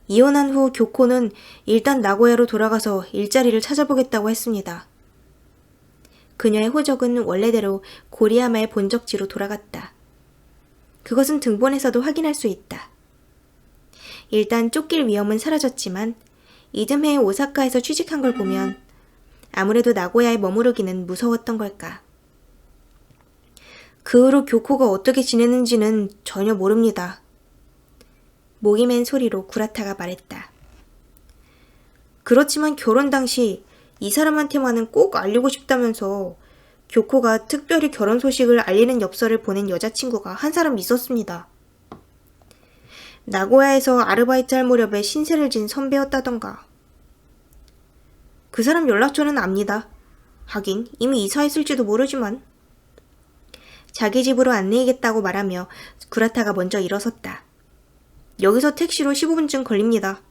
이혼한 후 교코는 일단 나고야로 돌아가서 일자리를 찾아보겠다고 했습니다. 그녀의 호적은 원래대로 고리야마의 본적지로 돌아갔다. 그것은 등본에서도 확인할 수 있다. 일단 쫓길 위험은 사라졌지만 이듬해 오사카에서 취직한 걸 보면 아무래도 나고야에 머무르기는 무서웠던 걸까. 그 후로 교코가 어떻게 지냈는지는 전혀 모릅니다. 목이 맨 소리로 구라타가 말했다. 그렇지만 결혼 당시 이 사람한테만은 꼭 알리고 싶다면서 교코가 특별히 결혼 소식을 알리는 엽서를 보낸 여자친구가 한 사람 있었습니다. 나고야에서 아르바이트 할 무렵에 신세를 진 선배였다던가. 그 사람 연락처는 압니다. 하긴 이미 이사했을지도 모르지만. 자기 집으로 안내하겠다고 말하며 구라타가 먼저 일어섰다. 여기서 택시로 15분쯤 걸립니다.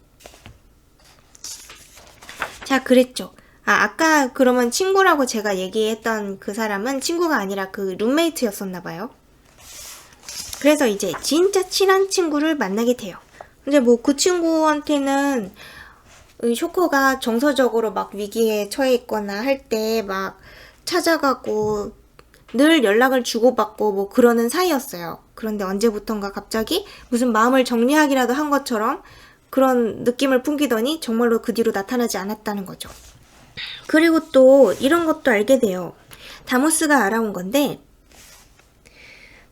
자, 그랬죠. 아까 그러면 친구라고 제가 얘기했던 그 사람은 친구가 아니라 그 룸메이트였었나봐요. 그래서 이제 진짜 친한 친구를 만나게 돼요. 근데 뭐 그 친구한테는 쇼코가 정서적으로 막 위기에 처해 있거나 할 때 막 찾아가고 늘 연락을 주고받고 뭐 그러는 사이였어요. 그런데 언제부턴가 갑자기 무슨 마음을 정리하기라도 한 것처럼 그런 느낌을 풍기더니 정말로 그 뒤로 나타나지 않았다는 거죠. 그리고 또 이런 것도 알게 돼요. 다모스가 알아온 건데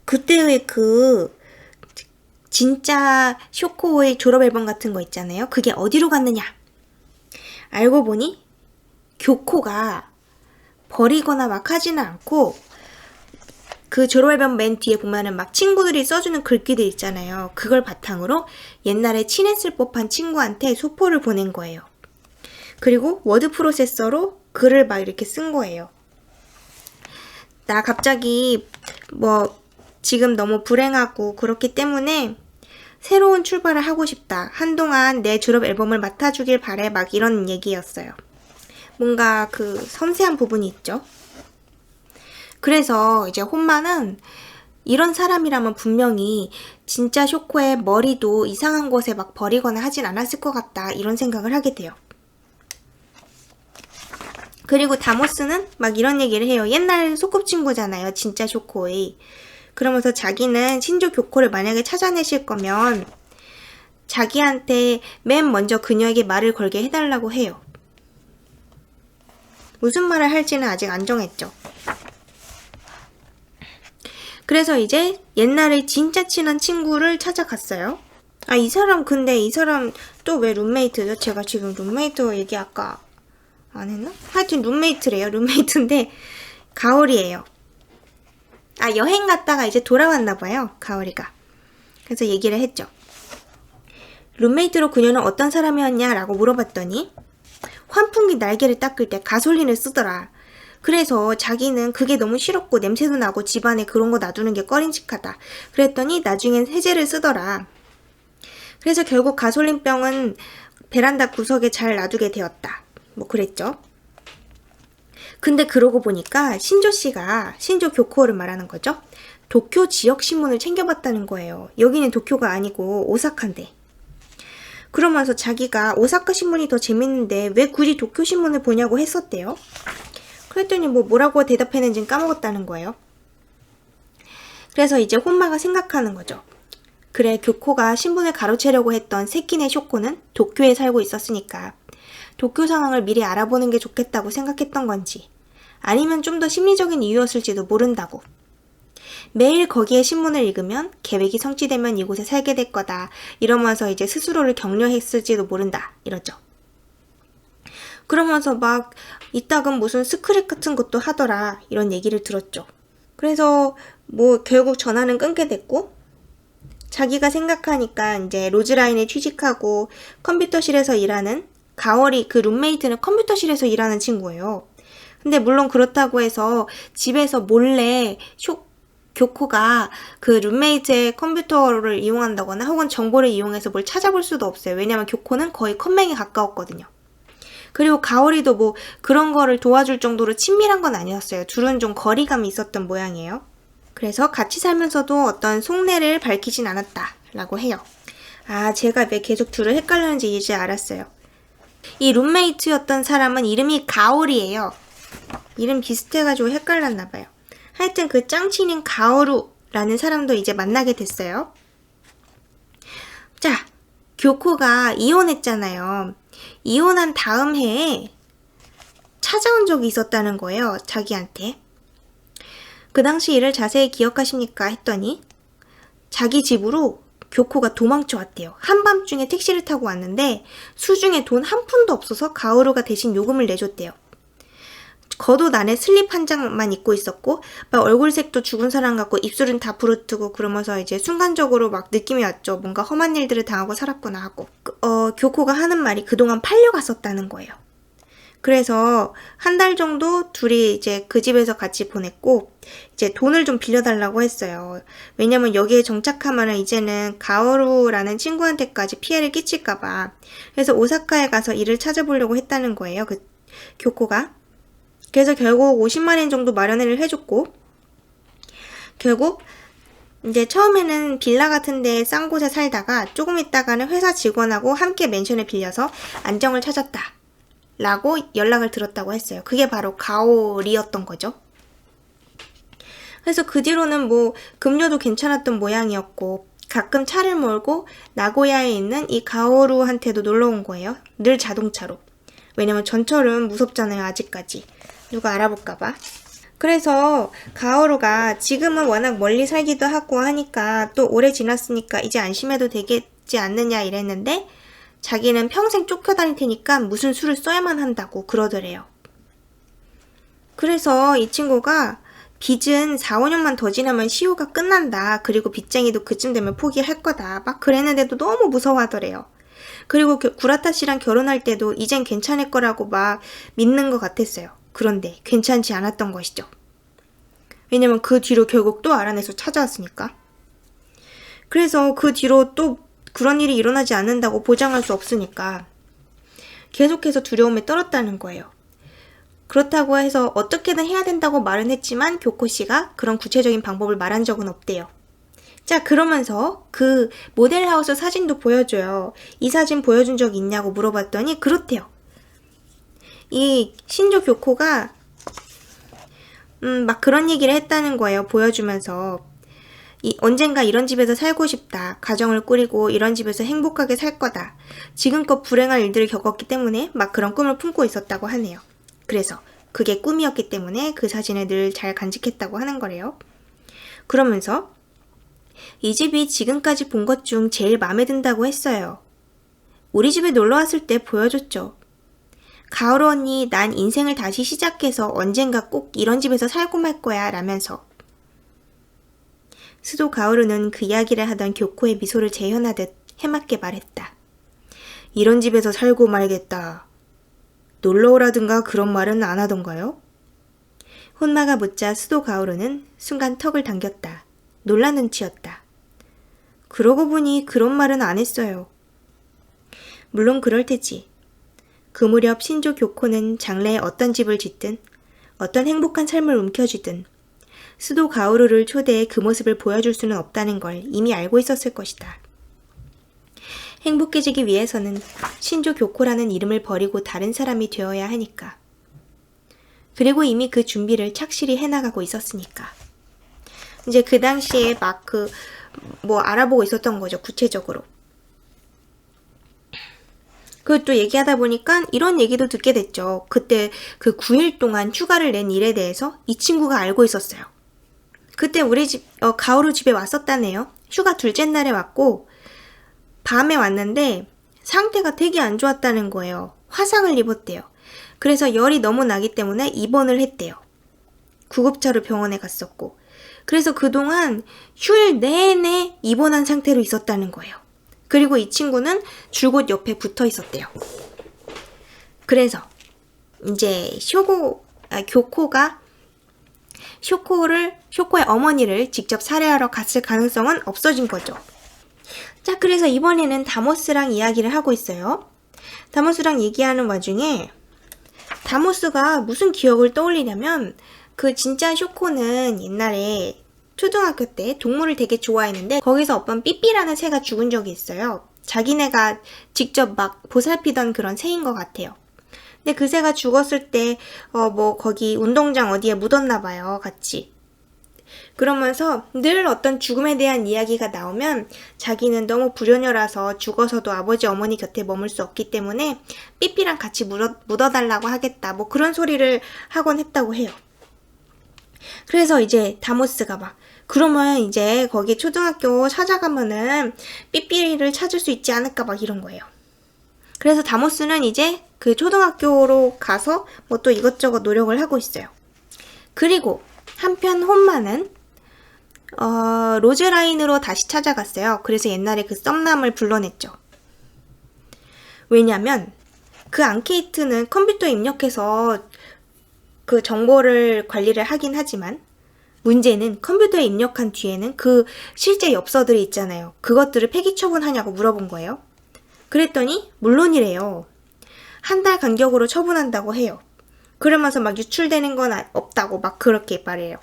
그때의 그 진짜 쇼코의 졸업 앨범 같은 거 있잖아요. 그게 어디로 갔느냐? 알고 보니 교코가 버리거나 막 하지는 않고 그 졸업 앨범 맨 뒤에 보면은 막 친구들이 써주는 글귀들 있잖아요. 그걸 바탕으로 옛날에 친했을 법한 친구한테 소포를 보낸 거예요. 그리고 워드 프로세서로 글을 막 이렇게 쓴 거예요. 나 갑자기 뭐 지금 너무 불행하고 그렇기 때문에 새로운 출발을 하고 싶다. 한동안 내 졸업 앨범을 맡아주길 바래. 막 이런 얘기였어요. 뭔가 그 섬세한 부분이 있죠. 그래서 이제 혼마는 이런 사람이라면 분명히 진짜 쇼코의 머리도 이상한 곳에 막 버리거나 하진 않았을 것 같다. 이런 생각을 하게 돼요. 그리고 다모스는 막 이런 얘기를 해요. 옛날 소꿉친구잖아요. 진짜 쇼코의. 그러면서 자기는 신조 교코를 만약에 찾아내실 거면 자기한테 맨 먼저 그녀에게 말을 걸게 해달라고 해요. 무슨 말을 할지는 아직 안 정했죠. 그래서 이제 옛날에 진짜 친한 친구를 찾아갔어요. 이 사람 또 왜 룸메이트죠? 제가 지금 룸메이트 얘기 아까 안 했나? 하여튼 룸메이트래요. 룸메이트인데 가오리예요. 여행 갔다가 이제 돌아왔나 봐요. 가오리가. 그래서 얘기를 했죠. 룸메이트로 그녀는 어떤 사람이었냐라고 물어봤더니 환풍기 날개를 닦을 때 가솔린을 쓰더라. 그래서 자기는 그게 너무 싫었고 냄새도 나고 집안에 그런 거 놔두는 게 꺼림칙하다. 그랬더니 나중엔 세제를 쓰더라. 그래서 결국 가솔린병은 베란다 구석에 잘 놔두게 되었다. 뭐 그랬죠. 근데 그러고 보니까 신조 교코를 말하는 거죠. 도쿄 지역 신문을 챙겨봤다는 거예요. 여기는 도쿄가 아니고 오사카인데. 그러면서 자기가 오사카 신문이 더 재밌는데 왜 굳이 도쿄 신문을 보냐고 했었대요. 그랬더니 뭐라고 대답했는지는 까먹었다는 거예요. 그래서 이제 혼마가 생각하는 거죠. 그래, 교코가 신분을 가로채려고 했던 새끼네 쇼코는 도쿄에 살고 있었으니까 도쿄 상황을 미리 알아보는 게 좋겠다고 생각했던 건지 아니면 좀 더 심리적인 이유였을지도 모른다고. 매일 거기에 신문을 읽으면 계획이 성취되면 이곳에 살게 될 거다. 이러면서 이제 스스로를 격려했을지도 모른다. 이러죠. 그러면서 막 이따금 무슨 스크랩 같은 것도 하더라 이런 얘기를 들었죠. 그래서 뭐 결국 전화는 끊게 됐고 자기가 생각하니까 이제 로즈라인에 취직하고 컴퓨터실에서 일하는 가월이 그 룸메이트는 컴퓨터실에서 일하는 친구예요. 근데 물론 그렇다고 해서 집에서 몰래 교코가 그 룸메이트의 컴퓨터를 이용한다거나 혹은 정보를 이용해서 뭘 찾아볼 수도 없어요. 왜냐면 교코는 거의 컴맹에 가까웠거든요. 그리고 가오리도 뭐 그런 거를 도와줄 정도로 친밀한 건 아니었어요. 둘은 좀 거리감이 있었던 모양이에요. 그래서 같이 살면서도 어떤 속내를 밝히진 않았다라고 해요. 아, 제가 왜 계속 둘을 헷갈렸는지 이제 알았어요. 이 룸메이트였던 사람은 이름이 가오리예요. 이름 비슷해가지고 헷갈렸나봐요. 하여튼 그 짱친인 가오루라는 사람도 이제 만나게 됐어요. 자, 교코가 이혼했잖아요. 이혼한 다음 해에 찾아온 적이 있었다는 거예요. 자기한테. 그 당시 일을 자세히 기억하십니까? 했더니 자기 집으로 교코가 도망쳐 왔대요. 한밤중에 택시를 타고 왔는데 수중에 돈 한 푼도 없어서 가오루가 대신 요금을 내줬대요. 겉옷 안에 슬립 한 장만 입고 있었고 막 얼굴색도 죽은 사람 같고 입술은 다 부르트고 그러면서 이제 순간적으로 막 느낌이 왔죠. 뭔가 험한 일들을 당하고 살았구나 하고. 교코가 하는 말이 그동안 팔려갔었다는 거예요. 그래서 한 달 정도 둘이 이제 그 집에서 같이 보냈고 이제 돈을 좀 빌려달라고 했어요. 왜냐면 여기에 정착하면은 이제는 가오루라는 친구한테까지 피해를 끼칠까봐. 그래서 오사카에 가서 일을 찾아보려고 했다는 거예요. 그 교코가. 그래서 결국 50만엔 정도 마련을 해줬고 결국 이제 처음에는 빌라 같은 데 싼 곳에 살다가 조금 있다가는 회사 직원하고 함께 맨션을 빌려서 안정을 찾았다 라고 연락을 들었다고 했어요. 그게 바로 가오리였던 거죠. 그래서 그 뒤로는 뭐 급료도 괜찮았던 모양이었고 가끔 차를 몰고 나고야에 있는 이 가오루한테도 놀러 온 거예요. 늘 자동차로. 왜냐면 전철은 무섭잖아요. 아직까지. 누가 알아볼까봐. 그래서 가오루가 지금은 워낙 멀리 살기도 하고 하니까 또 오래 지났으니까 이제 안심해도 되겠지 않느냐 이랬는데 자기는 평생 쫓겨다닐 테니까 무슨 수를 써야만 한다고 그러더래요. 그래서 이 친구가 빚은 4, 5년만 더 지나면 시효가 끝난다. 그리고 빚쟁이도 그쯤 되면 포기할 거다. 막 그랬는데도 너무 무서워하더래요. 그리고 구라타 씨랑 결혼할 때도 이젠 괜찮을 거라고 막 믿는 것 같았어요. 그런데 괜찮지 않았던 것이죠. 왜냐면 그 뒤로 결국 또 알아내서 찾아왔으니까. 그래서 그 뒤로 또 그런 일이 일어나지 않는다고 보장할 수 없으니까 계속해서 두려움에 떨었다는 거예요. 그렇다고 해서 어떻게든 해야 된다고 말은 했지만 교코 씨가 그런 구체적인 방법을 말한 적은 없대요. 자, 그러면서 그 모델하우스 사진도 보여줘요. 이 사진 보여준 적 있냐고 물어봤더니 그렇대요. 이 신조 교코가 막 그런 얘기를 했다는 거예요. 보여주면서 언젠가 이런 집에서 살고 싶다. 가정을 꾸리고 이런 집에서 행복하게 살 거다. 지금껏 불행한 일들을 겪었기 때문에 막 그런 꿈을 품고 있었다고 하네요. 그래서 그게 꿈이었기 때문에 그 사진을 늘 잘 간직했다고 하는 거래요. 그러면서 이 집이 지금까지 본 것 중 제일 마음에 든다고 했어요. 우리 집에 놀러 왔을 때 보여줬죠. 가오루 언니, 난 인생을 다시 시작해서 언젠가 꼭 이런 집에서 살고 말 거야 라면서. 스도 가오루는 그 이야기를 하던 교코의 미소를 재현하듯 해맑게 말했다. 이런 집에서 살고 말겠다. 놀러 오라든가 그런 말은 안 하던가요? 혼마가 묻자 스도 가오루는 순간 턱을 당겼다. 놀란 눈치였다. 그러고 보니 그런 말은 안 했어요. 물론 그럴 테지. 그 무렵 신조 교코는 장래에 어떤 집을 짓든 어떤 행복한 삶을 움켜쥐든 스도 가오루를 초대해 그 모습을 보여줄 수는 없다는 걸 이미 알고 있었을 것이다. 행복해지기 위해서는 신조 교코라는 이름을 버리고 다른 사람이 되어야 하니까. 그리고 이미 그 준비를 착실히 해나가고 있었으니까. 이제 그 당시에 막 알아보고 있었던 거죠. 구체적으로. 그것도 얘기하다 보니까 이런 얘기도 듣게 됐죠. 그때 그 9일 동안 휴가를 낸 일에 대해서 이 친구가 알고 있었어요. 그때 우리 가오루 집에 왔었다네요. 휴가 둘째 날에 왔고 밤에 왔는데 상태가 되게 안 좋았다는 거예요. 화상을 입었대요. 그래서 열이 너무 나기 때문에 입원을 했대요. 구급차로 병원에 갔었고. 그래서 그동안 휴일 내내 입원한 상태로 있었다는 거예요. 그리고 이 친구는 줄곧 옆에 붙어 있었대요. 그래서 이제 교코가 쇼코의 어머니를 직접 살해하러 갔을 가능성은 없어진 거죠. 자, 그래서 이번에는 다모스랑 이야기를 하고 있어요. 다모스랑 얘기하는 와중에 다모스가 무슨 기억을 떠올리냐면 그 진짜 쇼코는 옛날에 초등학교 때 동물을 되게 좋아했는데 거기서 어떤 삐삐라는 새가 죽은 적이 있어요. 자기네가 직접 막 보살피던 그런 새인 것 같아요. 근데 그 새가 죽었을 때 거기 운동장 어디에 묻었나 봐요. 같이. 그러면서 늘 어떤 죽음에 대한 이야기가 나오면 자기는 너무 불효녀라서 죽어서도 아버지 어머니 곁에 머물 수 없기 때문에 삐삐랑 같이 묻어달라고 하겠다. 뭐 그런 소리를 하곤 했다고 해요. 그래서 이제 다모스가 막 그러면 이제 거기 초등학교 찾아가면은 삐삐를 찾을 수 있지 않을까 막 이런 거예요. 그래서 다모스는 이제 그 초등학교로 가서 뭐 또 이것저것 노력을 하고 있어요. 그리고 한편 혼마는 로즈라인으로 다시 찾아갔어요. 그래서 옛날에 그 썸남을 불러냈죠. 왜냐면 그 앙케이트는 컴퓨터에 입력해서 그 정보를 관리를 하긴 하지만 문제는 컴퓨터에 입력한 뒤에는 그 실제 엽서들이 있잖아요. 그것들을 폐기 처분하냐고 물어본 거예요. 그랬더니 물론이래요. 한 달 간격으로 처분한다고 해요. 그러면서 막 유출되는 건 없다고 막 그렇게 말해요.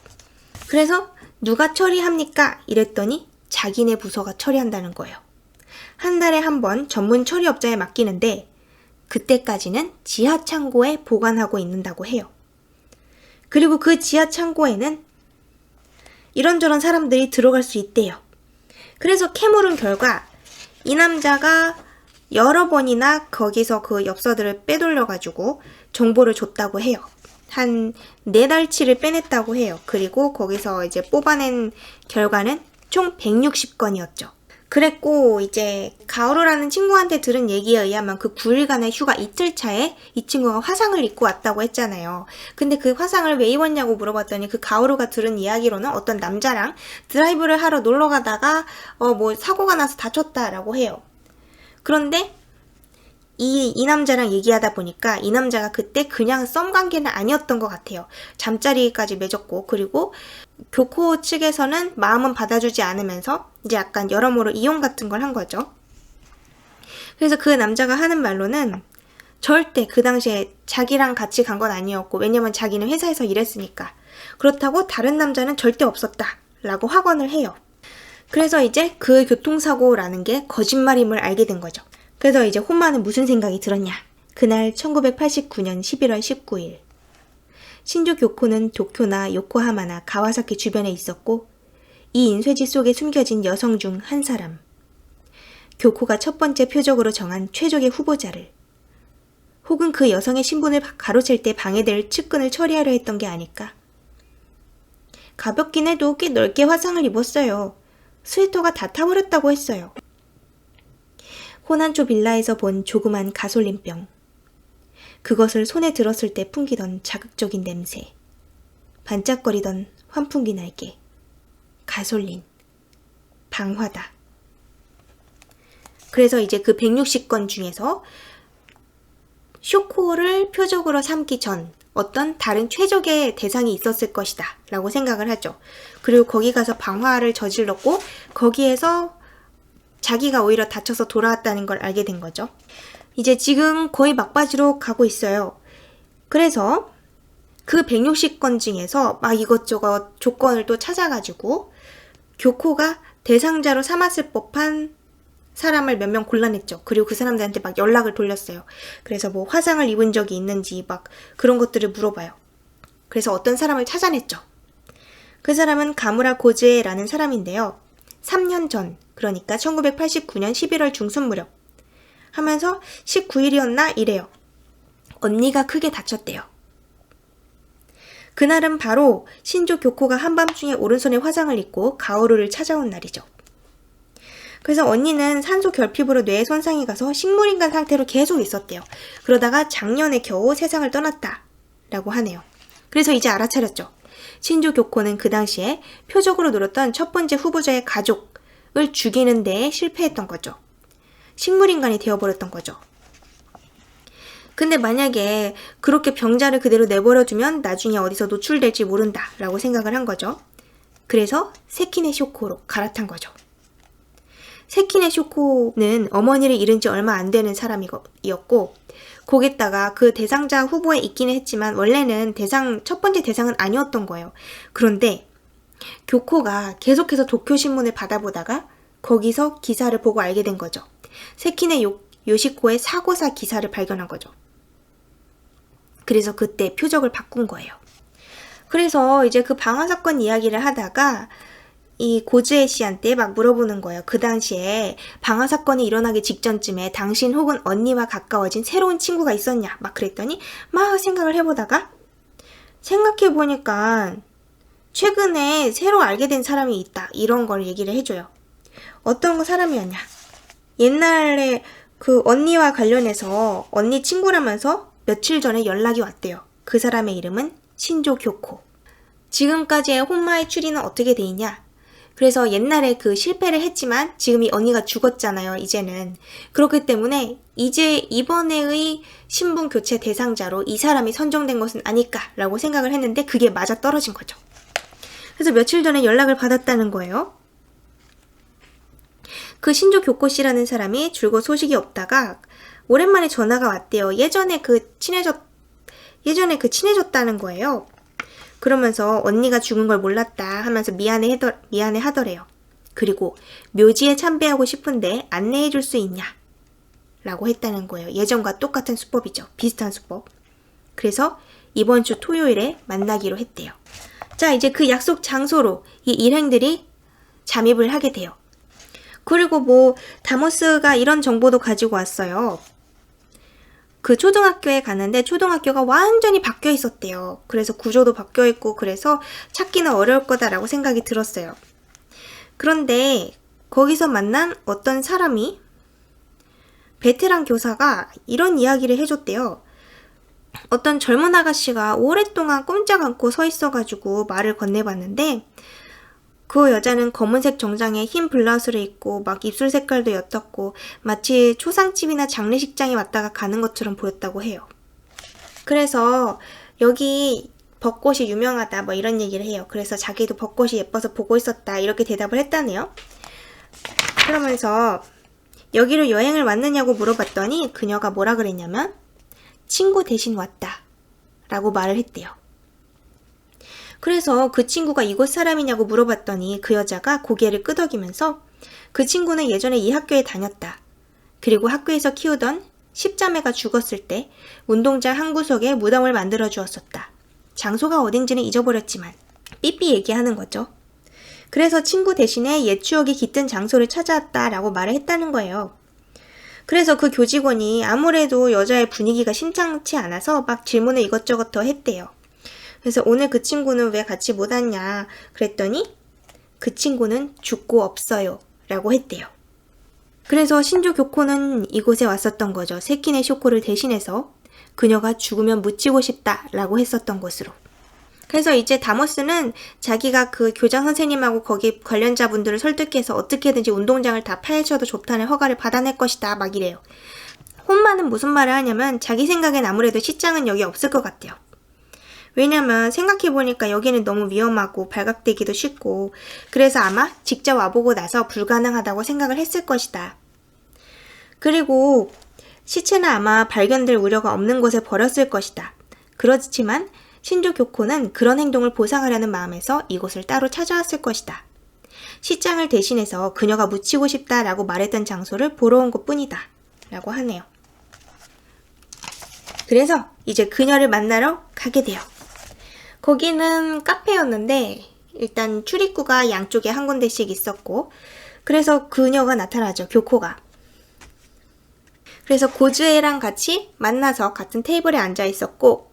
그래서 누가 처리합니까? 이랬더니 자기네 부서가 처리한다는 거예요. 한 달에 한 번 전문 처리업자에 맡기는데 그때까지는 지하 창고에 보관하고 있는다고 해요. 그리고 그 지하 창고에는 이런저런 사람들이 들어갈 수 있대요. 그래서 캐물은 결과 이 남자가 여러 번이나 거기서 그 엽서들을 빼돌려가지고 정보를 줬다고 해요. 한 4달치를 빼냈다고 해요. 그리고 거기서 이제 뽑아낸 결과는 총 160건이었죠. 그랬고 이제 가오루라는 친구한테 들은 얘기에 의하면 그 9일간의 휴가 이틀 차에 이 친구가 화상을 입고 왔다고 했잖아요. 근데 그 화상을 왜 입었냐고 물어봤더니 그 가오루가 들은 이야기로는 어떤 남자랑 드라이브를 하러 놀러 가다가 사고가 나서 다쳤다라고 해요. 그런데 이 남자랑 얘기하다 보니까 이 남자가 그때 그냥 썸 관계는 아니었던 것 같아요. 잠자리까지 맺었고 그리고 교코 측에서는 마음은 받아주지 않으면서 이제 약간 여러모로 이용 같은 걸 한 거죠. 그래서 그 남자가 하는 말로는 절대 그 당시에 자기랑 같이 간 건 아니었고 왜냐면 자기는 회사에서 일했으니까 그렇다고 다른 남자는 절대 없었다 라고 확언을 해요. 그래서 이제 그 교통사고라는 게 거짓말임을 알게 된 거죠. 그래서 이제 혼마는 무슨 생각이 들었냐. 그날 1989년 11월 19일 신조 교코는 도쿄나 요코하마나 가와사키 주변에 있었고 이 인쇄지 속에 숨겨진 여성 중 한 사람. 교코가 첫 번째 표적으로 정한 최적의 후보자를 혹은 그 여성의 신분을 가로챌 때 방해될 측근을 처리하려 했던 게 아닐까. 가볍긴 해도 꽤 넓게 화상을 입었어요. 스웨터가 다 타버렸다고 했어요. 호난초 빌라에서 본 조그만 가솔린병. 그것을 손에 들었을 때 풍기던 자극적인 냄새. 반짝거리던 환풍기 날개. 가솔린. 방화다. 그래서 이제 그 160건 중에서 쇼코를 표적으로 삼기 전 어떤 다른 최적의 대상이 있었을 것이다 라고 생각을 하죠. 그리고 거기 가서 방화를 저질렀고 거기에서 자기가 오히려 다쳐서 돌아왔다는 걸 알게 된 거죠. 이제 지금 거의 막바지로 가고 있어요. 그래서 그 160건 중에서 막 이것저것 조건을 또 찾아가지고 교코가 대상자로 삼았을 법한 사람을 몇 명 골라냈죠. 그리고 그 사람들한테 막 연락을 돌렸어요. 그래서 뭐 화상을 입은 적이 있는지 막 그런 것들을 물어봐요. 그래서 어떤 사람을 찾아냈죠. 그 사람은 가무라 고즈에라는 사람인데요. 3년 전, 그러니까 1989년 11월 중순 무렵 하면서 19일이었나 이래요. 언니가 크게 다쳤대요. 그날은 바로 신조 교코가 한밤중에 오른손에 화상을 입고 가오루를 찾아온 날이죠. 그래서 언니는 산소 결핍으로 뇌에 손상이 가서 식물인간 상태로 계속 있었대요. 그러다가 작년에 겨우 세상을 떠났다 라고 하네요. 그래서 이제 알아차렸죠. 신조 교코는 그 당시에 표적으로 노렸던 첫 번째 후보자의 가족을 죽이는 데에 실패했던 거죠. 식물인간이 되어버렸던 거죠. 근데 만약에 그렇게 병자를 그대로 내버려두면 나중에 어디서 노출될지 모른다 라고 생각을 한 거죠. 그래서 세키네 쇼코로 갈아탄 거죠. 세키네 쇼코는 어머니를 잃은 지 얼마 안 되는 사람이었고, 거기다가 그 대상자 후보에 있기는 했지만 원래는 첫 번째 대상은 아니었던 거예요. 그런데 교코가 계속해서 도쿄신문을 받아보다가 거기서 기사를 보고 알게 된 거죠. 세키네 요시코의 사고사 기사를 발견한 거죠. 그래서 그때 표적을 바꾼 거예요. 그래서 이제 그 방화사건 이야기를 하다가 이 고즈에 씨한테 막 물어보는 거예요. 그 당시에 방화사건이 일어나기 직전쯤에 당신 혹은 언니와 가까워진 새로운 친구가 있었냐? 막 그랬더니 막 생각을 해보다가 생각해보니까 최근에 새로 알게 된 사람이 있다. 이런 걸 얘기를 해줘요. 어떤 사람이었냐? 옛날에 그 언니와 관련해서 언니 친구라면서 며칠 전에 연락이 왔대요. 그 사람의 이름은 신조 교코. 지금까지의 혼마의 추리는 어떻게 돼 있냐? 그래서 옛날에 그 실패를 했지만 지금 이 언니가 죽었잖아요, 이제는. 그렇기 때문에 이제 이번에의 신분 교체 대상자로 이 사람이 선정된 것은 아닐까라고 생각을 했는데 그게 맞아 떨어진 거죠. 그래서 며칠 전에 연락을 받았다는 거예요. 그 신조 교코 씨라는 사람이 줄곧 소식이 없다가 오랜만에 전화가 왔대요. 예전에 친해졌다는 거예요. 그러면서 언니가 죽은 걸 몰랐다 하면서 미안해 하더래요. 그리고 묘지에 참배하고 싶은데 안내해 줄 수 있냐? 라고 했다는 거예요. 예전과 똑같은 수법이죠. 비슷한 수법. 그래서 이번 주 토요일에 만나기로 했대요. 자, 이제 그 약속 장소로 이 일행들이 잠입을 하게 돼요. 그리고 다모스가 이런 정보도 가지고 왔어요. 그 초등학교에 갔는데 초등학교가 완전히 바뀌어 있었대요. 그래서 구조도 바뀌어 있고 그래서 찾기는 어려울 거다라고 생각이 들었어요. 그런데 거기서 만난 어떤 사람이 베테랑 교사가 이런 이야기를 해줬대요. 어떤 젊은 아가씨가 오랫동안 꼼짝 않고 서 있어가지고 말을 건네봤는데 그 여자는 검은색 정장에 흰 블라우스를 입고 막 입술 색깔도 옅었고 마치 초상집이나 장례식장에 왔다가 가는 것처럼 보였다고 해요. 그래서 여기 벚꽃이 유명하다 뭐 이런 얘기를 해요. 그래서 자기도 벚꽃이 예뻐서 보고 있었다 이렇게 대답을 했다네요. 그러면서 여기로 여행을 왔느냐고 물어봤더니 그녀가 뭐라 그랬냐면 친구 대신 왔다 라고 말을 했대요. 그래서 그 친구가 이곳 사람이냐고 물어봤더니 그 여자가 고개를 끄덕이면서 그 친구는 예전에 이 학교에 다녔다. 그리고 학교에서 키우던 10자매가 죽었을 때 운동장 한 구석에 무덤을 만들어 주었었다. 장소가 어딘지는 잊어버렸지만 삐삐 얘기하는 거죠. 그래서 친구 대신에 옛 추억이 깃든 장소를 찾아왔다라고 말을 했다는 거예요. 그래서 그 교직원이 아무래도 여자의 분위기가 심상치 않아서 막 질문을 이것저것 더 했대요. 그래서 오늘 그 친구는 왜 같이 못 왔냐 그랬더니 그 친구는 죽고 없어요 라고 했대요. 그래서 신조 교코는 이곳에 왔었던 거죠. 세키네 쇼코를 대신해서 그녀가 죽으면 묻히고 싶다 라고 했었던 곳으로. 그래서 이제 다모스는 자기가 그 교장 선생님하고 거기 관련자분들을 설득해서 어떻게든지 운동장을 다 파헤쳐도 좋다는 허가를 받아낼 것이다 막 이래요. 혼마는 무슨 말을 하냐면 자기 생각엔 아무래도 시장은 여기 없을 것 같대요. 왜냐면 생각해보니까 여기는 너무 위험하고 발각되기도 쉽고 그래서 아마 직접 와보고 나서 불가능하다고 생각을 했을 것이다. 그리고 시체는 아마 발견될 우려가 없는 곳에 버렸을 것이다. 그렇지만 신조 교코는 그런 행동을 보상하려는 마음에서 이곳을 따로 찾아왔을 것이다. 시장을 대신해서 그녀가 묻히고 싶다라고 말했던 장소를 보러 온 것뿐이다. 라고 하네요. 그래서 이제 그녀를 만나러 가게 돼요. 거기는 카페였는데 일단 출입구가 양쪽에 한 군데씩 있었고 그래서 그녀가 나타나죠. 교코가. 그래서 고즈에랑 같이 만나서 같은 테이블에 앉아 있었고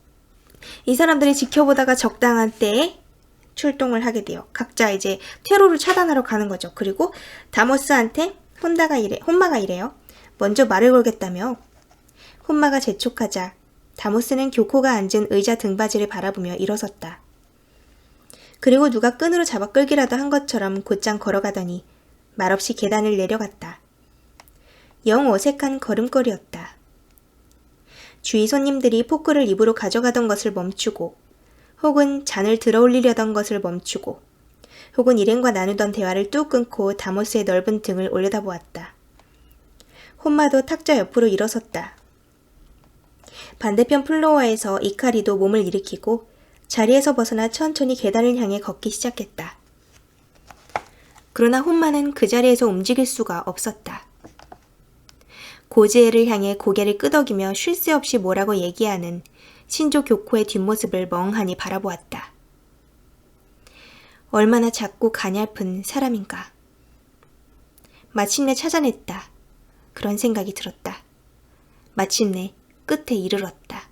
이 사람들이 지켜보다가 적당한 때에 출동을 하게 돼요. 각자 이제 퇴로를 차단하러 가는 거죠. 그리고 다모스한테 혼마가 이래요. 먼저 말을 걸겠다며. 혼마가 재촉하자 다모스는 교코가 앉은 의자 등받이를 바라보며 일어섰다. 그리고 누가 끈으로 잡아 끌기라도 한 것처럼 곧장 걸어가더니 말없이 계단을 내려갔다. 영 어색한 걸음걸이였다. 주위 손님들이 포크를 입으로 가져가던 것을 멈추고 혹은 잔을 들어올리려던 것을 멈추고 혹은 일행과 나누던 대화를 뚝 끊고 다모스의 넓은 등을 올려다보았다. 혼마도 탁자 옆으로 일어섰다. 반대편 플로어에서 이카리도 몸을 일으키고 자리에서 벗어나 천천히 계단을 향해 걷기 시작했다. 그러나 혼마는 그 자리에서 움직일 수가 없었다. 고지혜를 향해 고개를 끄덕이며 쉴 새 없이 뭐라고 얘기하는 신조 교코의 뒷모습을 멍하니 바라보았다. 얼마나 작고 가냘픈 사람인가. 마침내 찾아냈다. 그런 생각이 들었다. 마침내 끝에 이르렀다.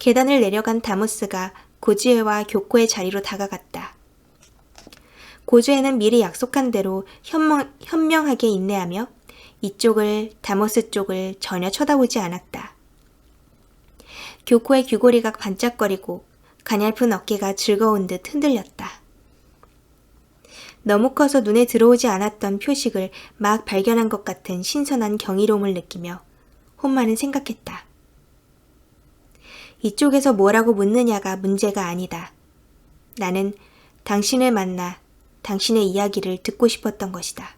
계단을 내려간 다모스가 고지혜와 교코의 자리로 다가갔다. 고지혜는 미리 약속한 대로 현명하게 인내하며 이쪽을 다모스 쪽을 전혀 쳐다보지 않았다. 교코의 귀고리가 반짝거리고 가냘픈 어깨가 즐거운 듯 흔들렸다. 너무 커서 눈에 들어오지 않았던 표식을 막 발견한 것 같은 신선한 경이로움을 느끼며 혼마는 생각했다. 이쪽에서 뭐라고 묻느냐가 문제가 아니다. 나는 당신을 만나 당신의 이야기를 듣고 싶었던 것이다.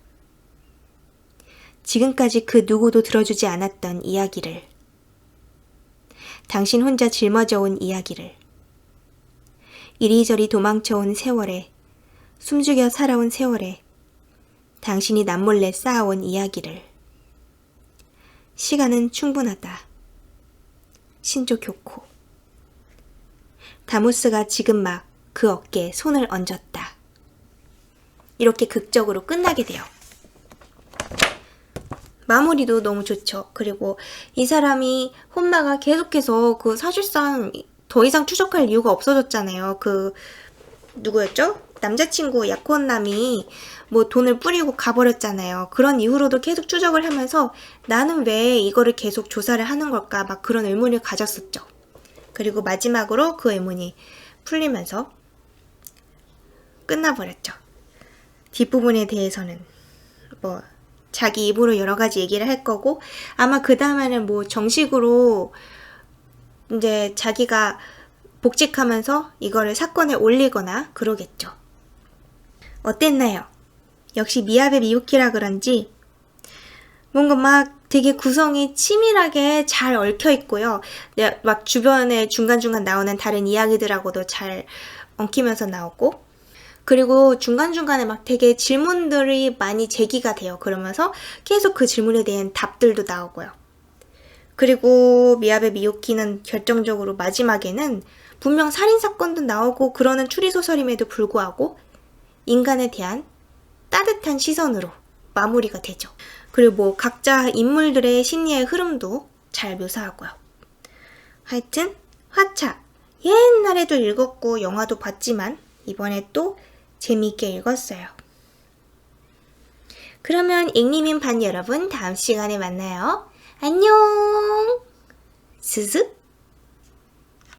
지금까지 그 누구도 들어주지 않았던 이야기를. 당신 혼자 짊어져온 이야기를. 이리저리 도망쳐온 세월에, 숨죽여 살아온 세월에 당신이 남몰래 쌓아온 이야기를. 시간은 충분하다. 신조 교코. 다모스가 지금 막 그 어깨에 손을 얹었다. 이렇게 극적으로 끝나게 돼요. 마무리도 너무 좋죠. 그리고 이 사람이 혼마가 계속해서 그 사실상 더 이상 추적할 이유가 없어졌잖아요. 그 누구였죠? 남자친구 약혼남이 뭐 돈을 뿌리고 가버렸잖아요. 그런 이후로도 계속 추적을 하면서 나는 왜 이거를 계속 조사를 하는 걸까? 막 그런 의문을 가졌었죠. 그리고 마지막으로 그 의문이 풀리면서 끝나버렸죠. 뒷부분에 대해서는 뭐 자기 입으로 여러 가지 얘기를 할 거고 아마 그 다음에는 뭐 정식으로 이제 자기가 복직하면서 이거를 사건에 올리거나 그러겠죠. 어땠나요? 역시 미야베 미유키라 그런지 뭔가 막 되게 구성이 치밀하게 잘 얽혀 있고요. 막 주변에 중간중간 나오는 다른 이야기들하고도 잘 엉키면서 나오고 그리고 중간중간에 막 되게 질문들이 많이 제기가 돼요. 그러면서 계속 그 질문에 대한 답들도 나오고요. 그리고 미야베 미유키는 결정적으로 마지막에는 분명 살인사건도 나오고 그러는 추리소설임에도 불구하고 인간에 대한 따뜻한 시선으로 마무리가 되죠. 그리고 뭐 각자 인물들의 심리의 흐름도 잘 묘사하고요. 하여튼 화차 옛날에도 읽었고 영화도 봤지만 이번에 또 재미있게 읽었어요. 그러면 잉리민 반 여러분 다음 시간에 만나요. 안녕. 스스